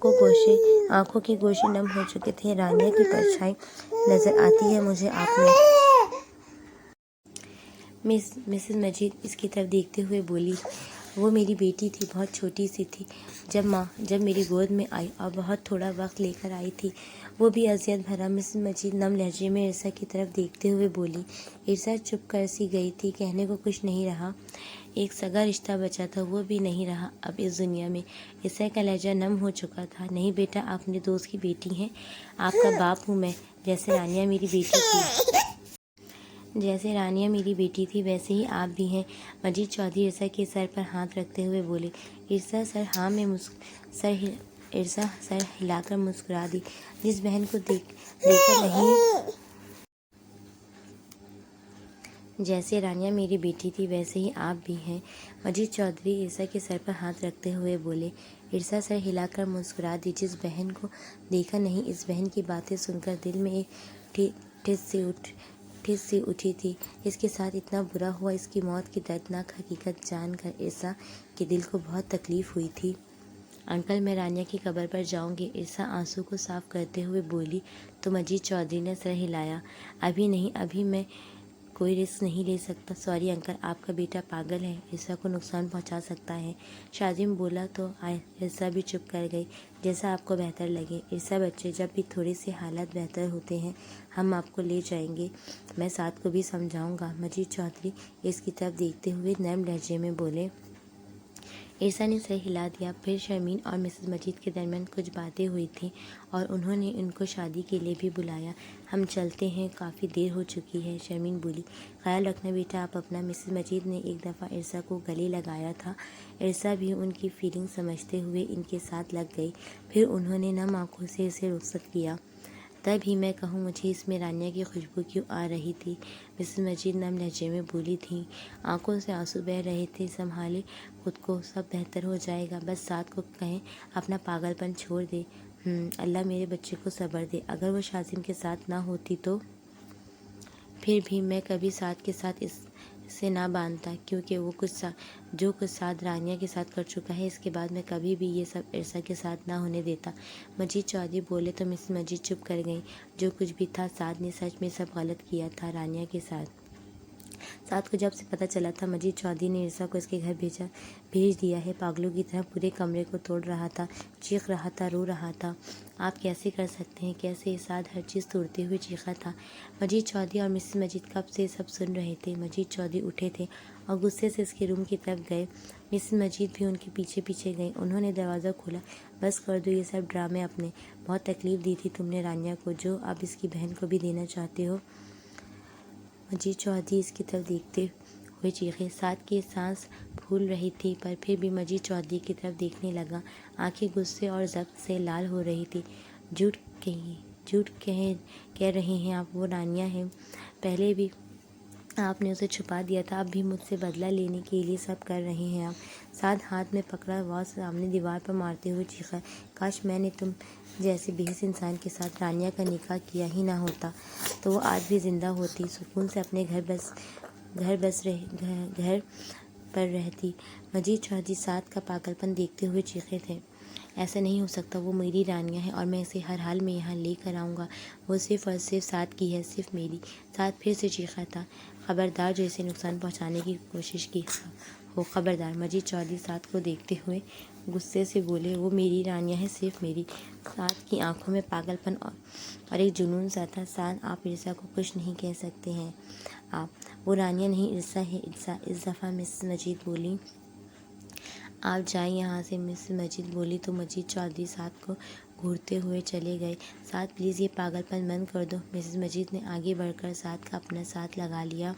S1: کے گوشے نم ہو چکے تھے۔ رانیہ کی پرچھائی نظر آتی ہے مجھے آپ میں۔ مسز مجید اس کی طرف دیکھتے ہوئے بولی۔ وہ میری بیٹی تھی، بہت چھوٹی سی تھی جب میری گود میں آئی اور بہت تھوڑا وقت لے کر آئی تھی، وہ بھی اذیت بھرا۔ مسز مجید نم لہجے میں عرصہ کی طرف دیکھتے ہوئے بولی۔ عرصہ چپ کر سی گئی تھی، کہنے کو کچھ نہیں رہا۔ ایک سگا رشتہ بچا تھا، وہ بھی نہیں رہا اب اس دنیا میں۔ عرصہ کا لہجہ نم ہو چکا تھا۔ نہیں بیٹا، آپ میرے دوست کی بیٹی ہیں، آپ کا باپ ہوں میں، جیسے رانیہ میری بیٹی تھی ویسے ہی آپ بھی ہیں۔ مجید چودھری عرصہ کے سر پر ہاتھ رکھتے ہوئے بولے۔ عرصہ سر ہاں میں ارسا سر ہلا کر مسکرا دی۔ جس بہن کو دیکھ کر نہیں، جیسے رانیہ میری بیٹی تھی ویسے ہی آپ بھی ہیں، مجید چودھری ارسا کے سر پر ہاتھ رکھتے ہوئے بولے۔ ارسا سر ہلا کر مسکرا دی۔ جس بہن کو دیکھا نہیں، اس بہن کی باتیں سن کر دل میں ایک ٹھس سی اٹھی تھی۔ اس کے ساتھ اتنا برا ہوا، اس کی موت کی دردناک حقیقت جان کر ارسا کے دل کو بہت تکلیف ہوئی تھی۔ انکل میں رانیہ کی قبر پر جاؤں گی، ارسا آنسو کو صاف کرتے ہوئے بولی تو مجید چودھری نے سر ہلایا۔ ابھی نہیں، ابھی میں کوئی رسک نہیں لے سکتا۔ سوری انکل، آپ کا بیٹا پاگل ہے، ارسا کو نقصان پہنچا سکتا ہے۔ شاذم بولا تو ارسا بھی چپ کر گئی۔ جیسا آپ کو بہتر لگے ارسا بچے، جب بھی تھوڑے سے حالات بہتر ہوتے ہیں ہم آپ کو لے جائیں گے، میں ساتھ کو بھی سمجھاؤں گا، مجید چودھری اس کی طرف دیکھتے ہوئے نرم لہجے میں بولے۔ ارسا نے سر ہلا دیا۔ پھر شرمین اور مسز مجید کے درمیان کچھ باتیں ہوئی تھیں اور انہوں نے ان کو شادی کے لیے بھی بلایا۔ ہم چلتے ہیں، کافی دیر ہو چکی ہے، شرمین بولی۔ خیال رکھنا بیٹا آپ اپنا، مسز مجید نے ایک دفعہ ارسا کو گلے لگایا تھا۔ ارسا بھی ان کی فیلنگ سمجھتے ہوئے ان کے ساتھ لگ گئی۔ پھر انہوں نے نم آنکھوں سے اسے رخصت کیا۔ تب ہی میں کہوں مجھے اس میں رانیہ کی خوشبو کیوں آ رہی تھی، مسز مجید نرم لہجے میں بولی تھیں۔ آنکھوں سے آنسو بہہ رہے تھے۔ سنبھالے خود کو، سب بہتر ہو جائے گا، بس سعد کو کہیں اپنا پاگل پن چھوڑ دے۔ اللہ میرے بچے کو صبر دے، اگر وہ شاذم کے ساتھ نہ ہوتی تو پھر بھی میں کبھی سعد کے ساتھ اسے نہ باندھتا، کیونکہ وہ جو کچھ سعد رانیہ کے ساتھ کر چکا ہے، اس کے بعد میں کبھی بھی یہ سب ارسا کے ساتھ نہ ہونے دیتا۔ مجید چودھری بولے تو مسز مجید چپ کر گئیں۔ جو کچھ بھی تھا سعد نے سچ میں سب غلط کیا تھا رانیہ کے ساتھ۔ سعد کو جب سے پتہ چلا تھا مجید چودھری نے ارسا کو اس کے گھر بھیج دیا ہے، پاگلوں کی طرح پورے کمرے کو توڑ رہا تھا، چیخ رہا تھا، رو رہا تھا۔ آپ کیسے کر سکتے ہیں، کیسے؟ سعد ہر چیز توڑتے ہوئے چیخا تھا۔ مجید چودھری اور مسز مجید کب سے سب سن رہے تھے۔ مجید چودھری اٹھے تھے اور غصے سے اس کے روم کی طرف گئے۔ مسز مجید بھی ان کے پیچھے پیچھے گئیں۔ انہوں نے دروازہ کھولا۔ بس کر دو یہ سب ڈرامے اپنے، بہت تکلیف دی تھی تم نے رانیہ کو، جو اب اس کی بہن کو بھی دینا چاہتے ہو۔ مجید چودھری اس کی طرف دیکھتے ہوئے چیخے۔ سعد کی سانس پھول رہی تھی، پر پھر بھی مجید چودھری کی طرف دیکھنے لگا۔ آنکھیں غصے اور ضبط سے لال ہو رہی تھی۔ جھوٹ کہہ رہے ہیں آپ، وہ رانیہ ہے، پہلے بھی آپ نے اسے چھپا دیا تھا، اب بھی مجھ سے بدلہ لینے کے لیے سب کر رہے ہیں آپ۔ سعد ہاتھ میں پکڑا ہوا سامنے دیوار پر مارتے ہوئے چیخا۔ کاش میں نے تم جیسے بے حس انسان کے ساتھ رانیہ کا نکاح کیا ہی نہ ہوتا، تو وہ آج بھی زندہ ہوتی، سکون سے اپنے گھر پر رہتی۔ مجید چودھری سعد کا پاگل پن دیکھتے ہوئے چیخے تھے۔ ایسا نہیں ہو سکتا، وہ میری رانیہ ہے اور میں اسے ہر حال میں یہاں لے کر آؤں گا، وہ صرف اور صرف سعد کی ہے، صرف میری۔ سعد پھر سے چیخا تھا۔ خبردار جو اسے نقصان پہنچانے کی کوشش کی ہو، خبردار۔ مجید چودھری سعد کو دیکھتے ہوئے غصے سے بولے۔ وہ میری رانیہ ہے، صرف میری۔ سعد کی آنکھوں میں پاگل پن اور ایک جنون سا تھا۔ سعد آپ ارسا کو کچھ نہیں کہہ سکتے ہیں آپ، وہ رانیہ نہیں ارسا ہے، ارسا۔ اس دفعہ مسز مجید بولی۔ آپ جائیں یہاں سے، مسز مجید بولی تو مجید چودھری سعد کو گھورتے ہوئے چلے گئے۔ سعد پلیز یہ پاگل پن بند کر دو، مسز مجید نے آگے بڑھ کر سعد کا اپنا ساتھ لگا لیا۔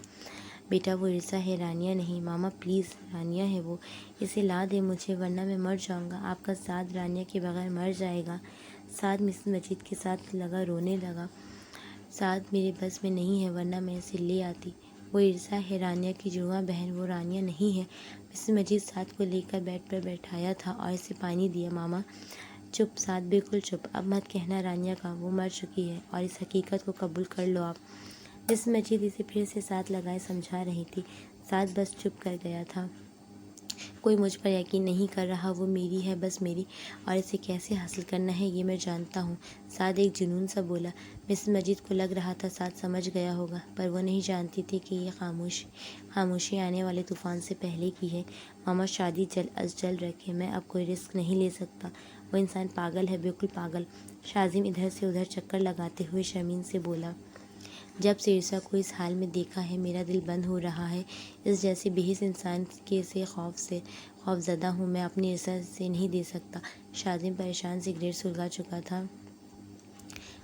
S1: بیٹا وہ ارسا ہے، رانیہ نہیں، ماما پلیز، رانیہ ہے وہ، اسے لا دے مجھے، ورنہ میں مر جاؤں گا، آپ کا سعد رانیہ کے بغیر مر جائے گا۔ سعد مسز مجید کے ساتھ رونے لگا۔ سعد میرے بس میں نہیں ہے، ورنہ میں اسے لے آتی، وہ ارسا ہے، رانیہ کی جڑواں بہن، وہ رانیہ نہیں ہے۔ مسز مجید سعد کو لے کر بیڈ پر بیٹھایا تھا اور اسے پانی دیا۔ ماما چپ سعد، بالکل چپ، اب مت کہنا رانیہ کا، وہ مر چکی ہے اور اس حقیقت کو قبول کر لو آپ۔ مسز مجید اسے پھر سے ساتھ لگائے سمجھا رہی تھی۔ سعد بس چپ کر گیا تھا۔ کوئی مجھ پر یقین نہیں کر رہا، وہ میری ہے، بس میری، اور اسے کیسے حاصل کرنا ہے یہ میں جانتا ہوں، سعد ایک جنون سا بولا۔ مسز مجید کو لگ رہا تھا سعد سمجھ گیا ہوگا، پر وہ نہیں جانتی تھی کہ یہ خاموشی آنے والے طوفان سے پہلے کی ہے۔ ماما شادی جلد از جلد رکھیں، میں اب کوئی رسک نہیں لے سکتا، وہ انسان پاگل ہے، بالکل پاگل۔ شاذم ادھر سے ادھر چکر لگاتے ہوئے شرمین سے بولا۔ جب سے ارسا کو اس حال میں دیکھا ہے میرا دل بند ہو رہا ہے، اس جیسے بے حس انسان کے خوف زدہ ہوں، میں اپنی ارسا سے نہیں دے سکتا۔ شاذم پریشان سگریٹ سلگا چکا تھا۔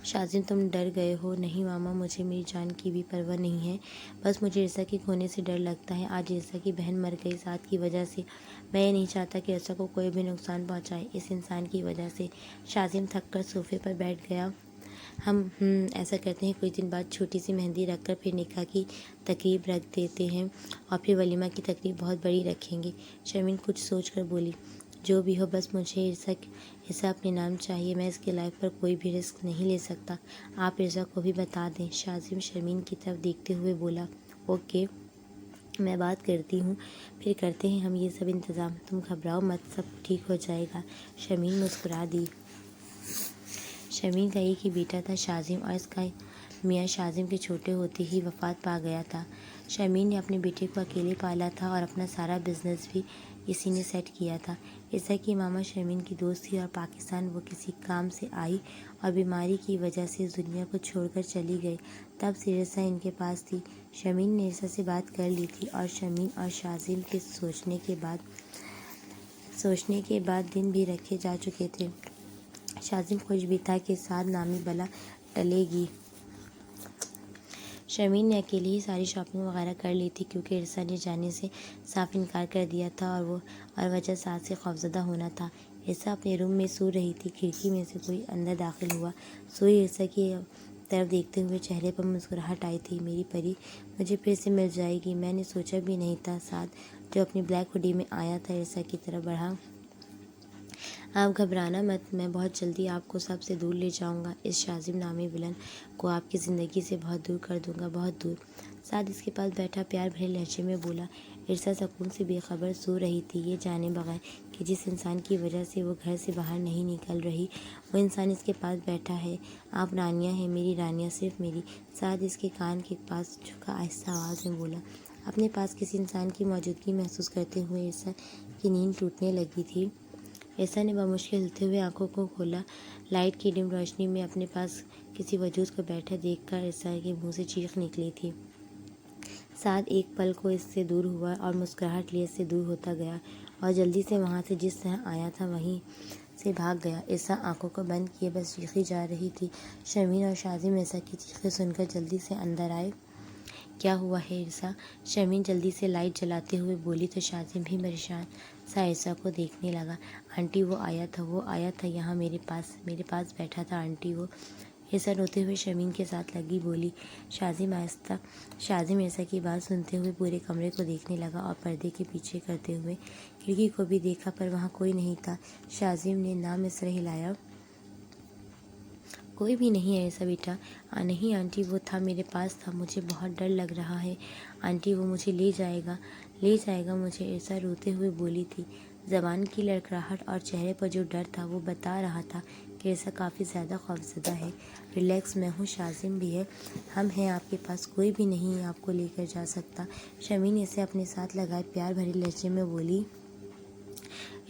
S1: شاذم تم ڈر گئے ہو؟ نہیں ماما، مجھے میری جان کی بھی پرواہ نہیں ہے، بس مجھے عرصہ کے کھونے سے ڈر لگتا ہے۔ آج عرصہ کی بہن مر گئی سعد کی وجہ سے، میں یہ نہیں چاہتا کہ عرصہ کو کوئی بھی نقصان پہنچائے اس انسان کی وجہ سے۔ شاذم تھک کر صوفے پر بیٹھ گیا۔ ہم ایسا کرتے ہیں، کچھ دن بعد چھوٹی سی مہندی رکھ کر پھر نکاح کی تقریب رکھ دیتے ہیں اور پھر ولیمہ کی تقریب بہت بڑی رکھیں گے۔ شرمین کچھ سوچ کر بولی، جو بھی ہو، بس مجھے عرصہ اپنے نام چاہیے، میں اس کی لائف پر کوئی بھی رسک نہیں لے سکتا۔ آپ عرصہ کو بھی بتا دیں۔ شاذم شرمین کی طرف دیکھتے ہوئے بولا، اوکے، میں بات کرتی ہوں، پھر کرتے ہیں ہم یہ سب انتظام، تم گھبراؤ مت، سب ٹھیک ہو جائے گا۔ شرمین مسکرا دی۔ شرمین کا ایک ہی بیٹا تھا شاذم، اور اس کا میاں شاذم کے چھوٹے ہوتے ہی وفات پا گیا تھا۔ شرمین نے اپنے بیٹے کو اکیلے پالا تھا اور اپنا سارا بزنس بھی اسی نے سیٹ کیا تھا۔ عرصہ کی ماما شرمین کی دوست تھی اور پاکستان وہ کسی کام سے آئی اور بیماری کی وجہ سے اس دنیا کو چھوڑ کر چلی گئی، تب سے عرصہ ان کے پاس تھی۔ شرمین نے عرصہ سے بات کر لی تھی اور شرمین اور شاذم کے سوچنے کے بعد دن بھی رکھے جا چکے تھے۔ شاذم خوش بھی تھا کہ سعد نامی بلا ٹلے گی۔ شرمین نے اکیلی ہی ساری شاپنگ وغیرہ کر لی تھی کیونکہ عرصہ نے جانے سے صاف انکار کر دیا تھا اور وجہ سعد سے خوفزدہ ہونا تھا۔ عرصہ اپنے روم میں سو رہی تھی، کھڑکی میں سے کوئی اندر داخل ہوا۔ سوئی عرصہ کی طرف دیکھتے ہوئے چہرے پر مسکراہٹ آئی تھی، میری پری مجھے پھر سے مل جائے گی، میں نے سوچا بھی نہیں تھا۔ سعد جو اپنی بلیک ہوڈی میں آیا تھا عرصہ کی طرف بڑھا، آپ گھبرانا مت، میں بہت جلدی آپ کو سب سے دور لے جاؤں گا، اس شاذم نامی ولن کو آپ کی زندگی سے بہت دور کر دوں گا، بہت دور۔ سعد اس کے پاس بیٹھا پیار بھرے لہجے میں بولا۔ عرصہ سکون سے بے خبر سو رہی تھی، یہ جانے بغیر کہ جس انسان کی وجہ سے وہ گھر سے باہر نہیں نکل رہی، وہ انسان اس کے پاس بیٹھا ہے۔ آپ رانیہ ہیں، میری رانیہ، صرف میری۔ سعد اس کے کان کے پاس جھکا آہستہ آواز میں بولا۔ اپنے پاس کسی انسان کی موجودگی محسوس کرتے ہوئے عرصہ کی نیند ٹوٹنے لگی تھی۔ عرصہ نے بمشکل ہلتے ہوئے آنکھوں کو کھولا۔ لائٹ کی ڈم روشنی میں اپنے پاس کسی وجود کو بیٹھا دیکھ کر عرصہ کے منہ سے چیخ نکلی تھی۔ سعد ایک پل کو اس سے دور ہوا اور مسکراہٹ لیے اس سے دور ہوتا گیا اور جلدی سے وہاں سے جس طرح آیا تھا وہیں سے بھاگ گیا۔ عرصہ آنکھوں کو بند کیے بس چیخی جا رہی تھی۔ شرمین اور شاذم عرصہ کی چیخیں سن کر جلدی سے اندر آئے۔ کیا ہوا ہے عرصہ؟ شرمین جلدی سے لائٹ جلاتے ہوئے بولی تو شاذم بھی پریشان سا عرصہ کو دیکھنے لگا۔ آنٹی وہ آیا تھا یہاں میرے پاس بیٹھا تھا آنٹی وہ۔ عرصہ روتے ہوئے شرمین کے ساتھ لگی بولی۔ شاذم عرصہ کی بات سنتے ہوئے پورے کمرے کو دیکھنے لگا اور پردے کے پیچھے کرتے ہوئے کھڑکی کو بھی دیکھا پر وہاں کوئی نہیں تھا۔ شاذم نے نام میں سر ہلایا۔ کوئی بھی نہیں ہے عرصہ بیٹا؟ نہیں آنٹی، وہ تھا، میرے پاس تھا، مجھے بہت ڈر لگ رہا ہے آنٹی، وہ مجھے لے جائے گا مجھے، عرصہ روتے ہوئے بولی تھی۔ زبان کی لڑکھڑاہٹ اور چہرے پر جو ڈر تھا وہ بتا رہا تھا کہ عرصہ کافی زیادہ خوفزدہ ہے۔ ریلیکس، میں ہوں، شاذم بھی ہے، ہم ہیں آپ کے پاس، کوئی بھی نہیں آپ کو لے کر جا سکتا۔ شرمین اسے اپنے ساتھ لگائے پیار بھرے لہجے میں بولی۔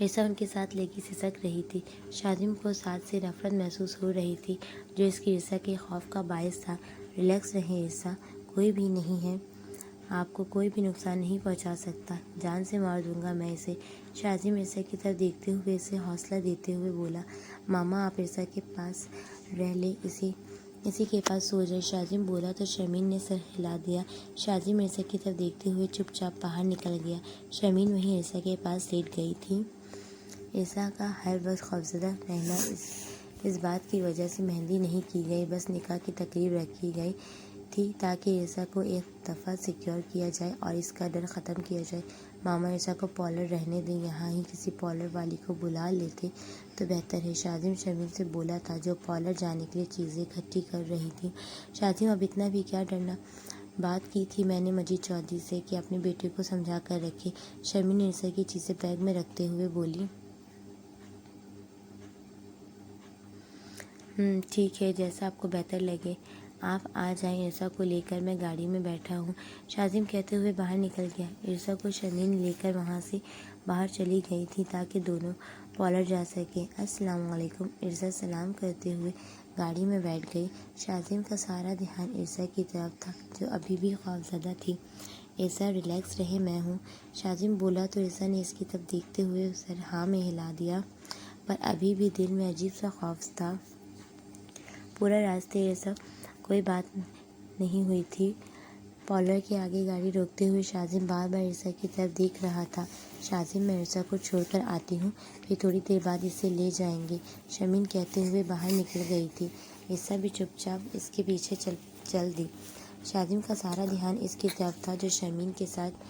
S1: عرصہ ان کے ساتھ لگی سسک رہی تھی۔ شاذم کو سعد سے نفرت محسوس ہو رہی تھی جو اس کی عرصہ کے خوف کا باعث تھا۔ ریلیکس رہیں عرصہ، کوئی بھی نہیں ہے، آپ کو کوئی بھی نقصان نہیں پہنچا سکتا، جان سے مار دوں گا میں اسے۔ شاذم عرصہ کی طرف دیکھتے ہوئے اسے حوصلہ دیتے ہوئے بولا، ماما آپ عرصہ کے پاس رہ لیں، اسی کے پاس سو جائے۔ شاذم بولا تو شرمین نے سر ہلا دیا۔ شاذم عرصہ کی طرف دیکھتے ہوئے چپ چاپ باہر نکل گیا۔ شرمین وہیں عرصہ کے پاس لیٹ گئی تھی۔ عرصہ کا ہر وقت خوفزدہ رہنا اس بات کی وجہ سے مہندی نہیں کی گئی، بس نکاح کی تقریب رکھی گئی تھی تاکہ عرصہ کو ایک دفعہ سیکیور کیا جائے اور اس کا ڈر ختم کیا جائے۔ ماما عرصہ کو پارلر رہنے دیں، یہاں ہی کسی پارلر والی کو بلا لیتے تو بہتر ہے، شاذم شرمین سے بولا تھا جو پارلر جانے کے لیے چیزیں اکٹھی کر رہی تھی۔ شاذم اب اتنا بھی کیا ڈرنا، بات کی تھی میں نے مجید چودھری سے کہ اپنے بیٹے کو سمجھا کر رکھے۔ شرمین نے عرصہ کی چیزیں بیگ میں رکھتے ہوئے بولی۔ ٹھیک ہے، جیسا آپ کو بہتر لگے، آپ آ جائیں، عرصہ کو لے کر میں گاڑی میں بیٹھا ہوں، شاذم کہتے ہوئے باہر نکل گیا۔ عرصہ کو شرمین لے کر وہاں سے باہر چلی گئی تھی تاکہ دونوں پارلر جا سکیں۔ السلام علیکم، عرصہ سلام کرتے ہوئے گاڑی میں بیٹھ گئی۔ شاذم کا سارا دھیان عرصہ کی طرف تھا جو ابھی بھی خوفزدہ تھی۔ عرصہ ریلیکس رہے، میں ہوں، شاذم بولا تو عرصہ نے اس کی طرف دیکھتے ہوئے سر ہاں میں ہلا دیا، پر ابھی بھی دل میں عجیب سا خوف تھا۔ پورا راستے ایسا کوئی بات نہیں ہوئی تھی۔ پارلر کے آگے گاڑی روکتے ہوئے شاذم بار بار عرصہ کی طرف دیکھ رہا تھا۔ شاذم، میں عرصہ کو چھوڑ کر آتی ہوں، پھر تھوڑی دیر بعد اسے لے جائیں گے، شمیم کہتے ہوئے باہر نکل گئی تھی۔ عرصہ بھی چپ چاپ اس کے پیچھے چل دی۔ شاذم کا سارا دھیان اس کی طرف تھا جو شمیم کے ساتھ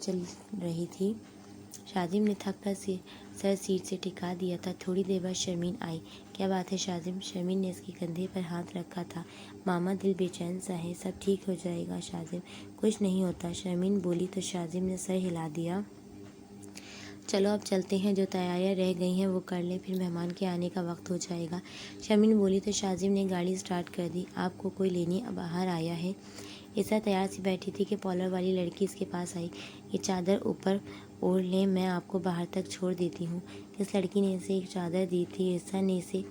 S1: چل رہی تھی۔ شاذم نے تھک کر سر سیٹ سے ٹکا دیا تھا۔ تھوڑی دیر بعد شرمین آئی۔ کیا بات ہے شاذم؟ شرمین نے اس کے کندھے پر ہاتھ رکھا تھا۔ ماما، دل بے چین سا ہے، سب ٹھیک ہو جائے گا شاذم۔ کچھ نہیں ہوتا، شرمین بولی تو شاذم نے سر ہلا دیا۔ چلو اب چلتے ہیں، جو تیاریاں رہ گئی ہیں وہ کر لیں، پھر مہمان کے آنے کا وقت ہو جائے گا، شرمین بولی تو شاذم نے گاڑی سٹارٹ کر دی۔ آپ کو کوئی لینے باہر آیا ہے؟ عرصہ تیار سی بیٹھی تھی کہ پارلر والی لڑکی اس کے پاس آئی۔ یہ چادر اوپر اوڑھ لیں، میں آپ کو باہر تک چھوڑ دیتی ہوں۔ اس لڑکی نے اسے ایک چادر دی تھی، عرصہ نے اسے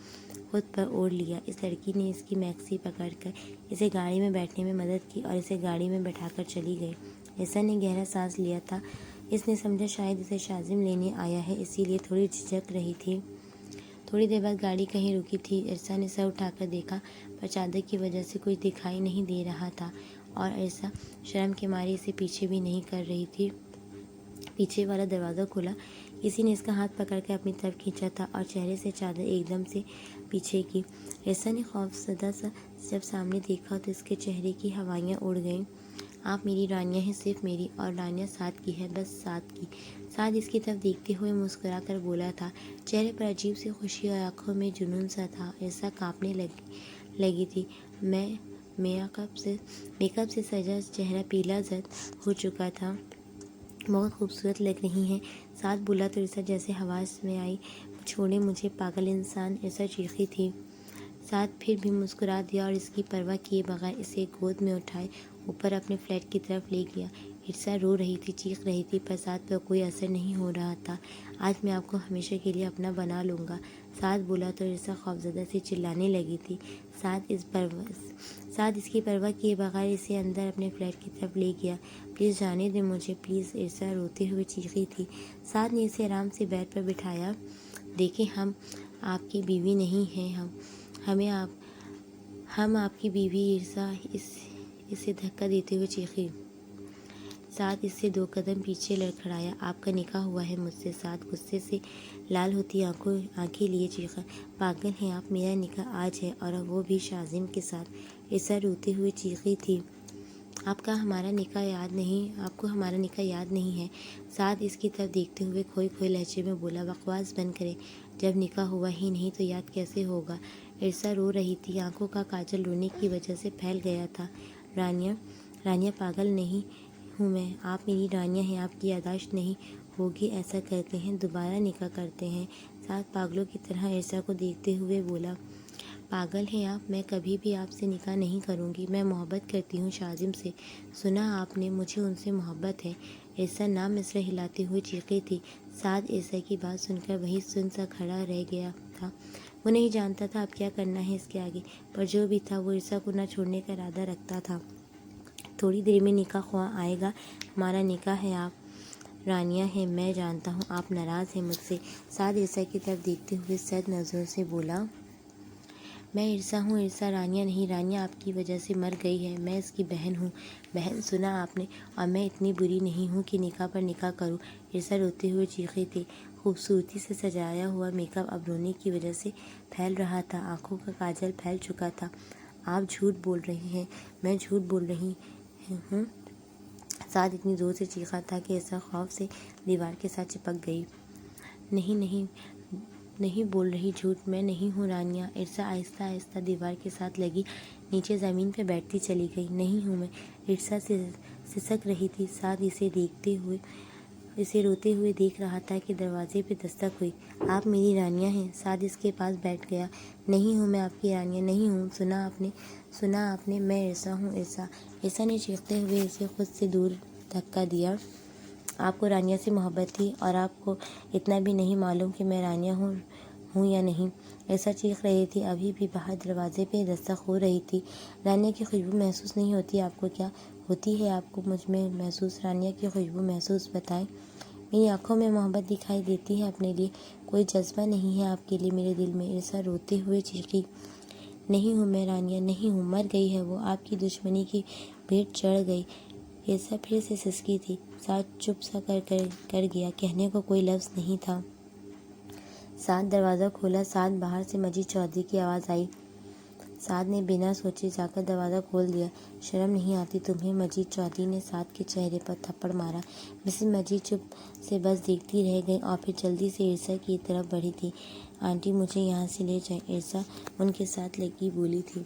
S1: خود پر اوڑھ لیا۔ اس لڑکی نے اس کی میکسی پکڑ کر اسے گاڑی میں بیٹھنے میں مدد کی اور اسے گاڑی میں بٹھا کر چلی گئی۔ عرصہ نے گہرا سانس لیا تھا۔ اس نے سمجھا شاید اسے شاذم لینے آیا ہے، اسی لیے تھوڑی جھجک رہی تھی۔ تھوڑی دیر بعد گاڑی کہیں رکی تھی۔ عرصہ نے سر اٹھا کر دیکھا، پر چادر کی وجہ سے کچھ دکھائی نہیں دے رہا تھا اور عرصہ شرم کے مارے اسے پیچھے بھی نہیں کر رہی تھی۔ پیچھے والا دروازہ کھلا، کسی نے اس کا ہاتھ پکڑ کر اپنی طرف کھینچا تھا اور چہرے سے چادر ایک دم سے پیچھے کی۔ عرصہ نے خوفزدہ سا جب سامنے دیکھا تو اس کے چہرے کی ہوائیاں اڑ گئیں۔ آپ میری رانیہ ہیں، صرف میری، اور رانیہ سعد کی ہے، بس سعد کی۔ سعد اس کی طرف دیکھتے ہوئے مسکرا کر بولا تھا، چہرے پر عجیب سی خوشی اور آنکھوں میں جنون سا تھا۔ عرصہ کانپنے لگی تھی۔ میک اپ سے سجا چہرہ پیلا زرد ہو چکا تھا۔ بہت خوبصورت لگ رہی ہیں، سعد بولا تو عرصہ جیسے حواس میں آئی، چھوڑے مجھے پاگل انسان، عرصہ چیخی تھی۔ سعد پھر بھی مسکرا دیا اور اس کی پرواہ کیے بغیر اسے گود میں اٹھائے اوپر اپنے فلیٹ کی طرف لے گیا۔ عرصہ رو رہی تھی، چیخ رہی تھی، پر سعد پر کوئی اثر نہیں ہو رہا تھا۔ آج میں آپ کو ہمیشہ کے لیے اپنا بنا لوں گا، سعد بولا تو عرصہ خوفزدہ سے چلانے لگی تھی۔ سعد اس کی پرواہ کیے بغیر اسے اندر اپنے فلیٹ کی طرف لے گیا۔ پلیز جانے دیں مجھے، پلیز، عرصہ روتے ہوئے چیخی تھی۔ سعد نے اسے آرام سے بیڈ پر بٹھایا۔ دیکھیں، ہم آپ کی بیوی نہیں ہیں، ہم آپ کی بیوی، عرصہ اسے دھکا دیتے ہوئے چیخی۔ سعد اس سے 2 قدم پیچھے لڑکھڑایا۔ آپ کا نکاح ہوا ہے مجھ سے، سعد غصے سے لال ہوتی آنکھیں لیے چیخا۔ پاگل ہیں آپ، میرا نکاح آج ہے، اور وہ بھی شاذم کے ساتھ، عرصہ روتے ہوئے چیخی تھی۔ آپ کو ہمارا نکاح یاد نہیں ہے، سعد اس کی طرف دیکھتے ہوئے کھوئے کھوئے لہجے میں بولا۔ بکواس بند کریں، جب نکاح ہوا ہی نہیں تو یاد کیسے ہوگا؟ عرصہ رو رہی تھی، آنکھوں کا کاجل رونے کی وجہ سے پھیل گیا تھا۔ رانیہ پاگل نہیں ہوں میں، آپ میری رانیہ ہیں، آپ کی یادداشت نہیں ہوگی، ایسا کرتے ہیں، دوبارہ نکاح کرتے ہیں، سعد پاگلوں کی طرح عرصہ کو دیکھتے ہوئے بولا۔ پاگل ہیں آپ، میں کبھی بھی آپ سے نکاح نہیں کروں گی، میں محبت کرتی ہوں شاذم سے، سنا آپ نے، مجھے ان سے محبت ہے، عرصہ نامصر ہلاتے ہوئے چیخی تھی۔ سعد عرصہ کی بات سن کر وہیں سن سا کھڑا رہ گیا تھا۔ وہ نہیں جانتا تھا اب کیا کرنا ہے اس کے آگے، پر جو بھی تھا وہ عرصہ کو نہ چھوڑنے کا ارادہ رکھتا تھا۔ تھوڑی دیر میں نکاح خواہ آئے گا، ہمارا نکاح ہے، آپ رانیہ ہیں، میں جانتا ہوں آپ ناراض ہیں مجھ سے، سعد عرصہ کی طرف دیکھتے ہوئے سرد نظروں سے بولا۔ میں عرصہ ہوں، عرصہ رانیہ نہیں، رانیہ آپ کی وجہ سے مر گئی ہے، میں اس کی بہن ہوں، بہن، سنا آپ نے، اور میں اتنی بری نہیں ہوں کہ نکاح پر نکاح کروں، عرصہ روتے ہوئے چیخی تھی۔ خوبصورتی سے سجایا ہوا میک اپ اب رونے کی وجہ سے پھیل رہا تھا، آنکھوں کا کاجل پھیل چکا تھا۔ آپ جھوٹ بول رہی ہیں، میں جھوٹ بول رہی ہوں، سعد اتنی زور سے چیخا تھا کہ عرصہ خوف سے دیوار کے ساتھ چپک گئی۔ نہیں بول رہی جھوٹ، میں نہیں ہوں رانیہ، عرصہ آہستہ آہستہ دیوار کے ساتھ لگی نیچے زمین پہ بیٹھتی چلی گئی۔ نہیں ہوں میں، عرصہ سسک رہی تھی۔ سعد اسے روتے ہوئے دیکھ رہا تھا کہ دروازے پہ دستک ہوئی۔ آپ میری رانیہ ہیں، سعد اس کے پاس بیٹھ گیا۔ نہیں ہوں میں آپ کی رانیہ، نہیں ہوں، سنا آپ نے، میں عرصہ ہوں، عرصہ نے چیختے ہوئے اسے خود سے دور دھکا دیا۔ آپ کو رانیہ سے محبت تھی اور آپ کو اتنا بھی نہیں معلوم کہ میں رانیہ ہوں یا نہیں، عرصہ چیخ رہی تھی۔ ابھی بھی باہر دروازے پہ دستک ہو رہی تھی۔ رانیہ کی خوشبو محسوس نہیں ہوتی آپ کو کیا ہوتی ہے آپ کو مجھ میں محسوس، رانیہ کی خوشبو محسوس، بتائیں؟ میری آنکھوں میں محبت دکھائی دیتی ہے اپنے لیے، کوئی جذبہ نہیں ہے آپ کے لیے میرے دل میں، عرصہ روتے ہوئے چیخی۔ نہیں ہوں میں رانیہ، نہیں ہوں، مر گئی ہے وہ، آپ کی دشمنی کی بھیٹ چڑھ گئی۔ عرصا پھر سے سسکی تھی۔ سعد چپ سا کر گیا، کہنے کو کوئی لفظ نہیں تھا۔ سعد دروازہ کھولا۔ سعد باہر سے مجید چودھری کی آواز آئی۔ سعد نے بنا سوچے جا کر دروازہ کھول دیا۔ شرم نہیں آتی تمہیں؟ مجید چودھری نے سعد کے چہرے پر تھپڑ مارا۔ مسز مجید چپ سے بس دیکھتی رہ گئیں اور پھر جلدی سے عرصا کی طرف بڑھی تھی۔ آنٹی مجھے یہاں سے لے جائیں، عرصا ان کے ساتھ لگی بولی تھی۔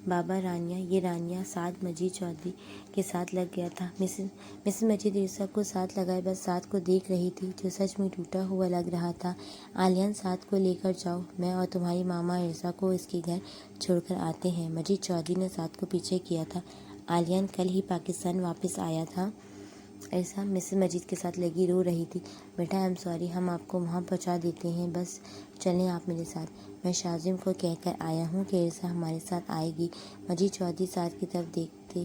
S1: بابا رانیہ، یہ رانیہ۔ سعد مجید چودھری کے ساتھ لگ گیا تھا۔ مسز مجید عرصا کو ساتھ لگائے بس سعد کو دیکھ رہی تھی، جو سچ میں ٹوٹا ہوا لگ رہا تھا۔ عالیان سعد کو لے کر جاؤ، میں اور تمہاری ماما عرصا کو اس کے گھر چھوڑ کر آتے ہیں۔ مجید چودھری نے سعد کو پیچھے کیا تھا۔ عالیان کل ہی پاکستان واپس آیا تھا۔ عرصا مسز مجید کے ساتھ لگی رو رہی تھی۔ بیٹا آئی ایم سوری، ہم آپ کو وہاں پہنچا دیتے ہیں، بس چلیں آپ میرے ساتھ۔ میں شاذم کو کہہ کر آیا ہوں کہ عرصا ہمارے ساتھ آئے گی۔ مجید چودھری سعد کی طرف دیکھتے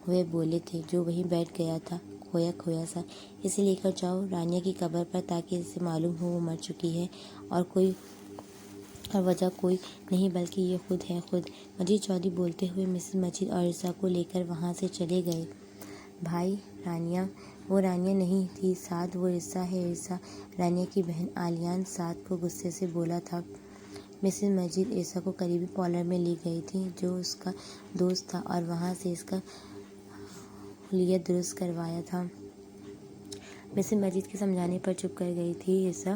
S1: ہوئے بولے تھے، جو وہیں بیٹھ گیا تھا کھویا کھویا سا۔ اسے لے کر جاؤ رانیہ کی قبر پر، تاکہ اسے معلوم ہو وہ مر چکی ہے، اور وجہ کوئی نہیں بلکہ یہ خود ہے، خود۔ مجید چودھری بولتے ہوئے مسز مجید اور عرصا کو لے کر وہاں سے چلے گئے۔ بھائی رانیہ، وہ رانیہ نہیں تھی سعد، وہ عرصا ہے، عرصا رانیہ کی بہن۔ عالیان سعد کو غصے سے بولا تھا۔ مسز مجید عرصا کو قریبی پارلر میں لے گئی تھی، جو اس کا دوست تھا، اور وہاں سے اس کا حلیہ درست کروایا تھا۔ مسز مجید کے سمجھانے پر چپ کر گئی تھی عرصا،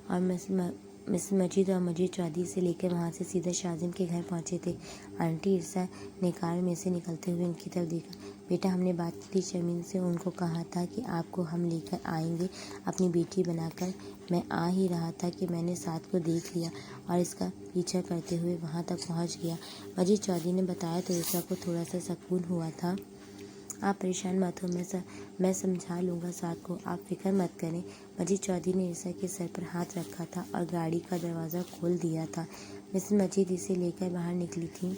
S1: اور مسز مجید اور مجید چودھری سے لے کر وہاں سے سیدھا شاذم کے گھر پہنچے تھے۔ آنٹی، عرصا نے کار میں سے نکلتے ہوئے ان کی طرف دیکھا۔ بیٹا ہم نے بات کی تھی شمیم سے، ان کو کہا تھا کہ آپ کو ہم لے کر آئیں گے اپنی بیٹی بنا کر۔ میں آ ہی رہا تھا کہ میں نے سعد کو دیکھ لیا اور اس کا پیچھا کرتے ہوئے وہاں تک پہنچ گیا۔ مجید چودھری نے بتایا تو عرصا کو تھوڑا سا سکون ہوا تھا۔ آپ پریشان مت ہو، میں سمجھا لوں گا سعد کو، آپ فکر مت کریں۔ مجید چودھری نے عرصا کے سر پر ہاتھ رکھا تھا اور گاڑی کا دروازہ کھول دیا تھا۔ مسز مجید اسے لے کر باہر نکلی تھیں۔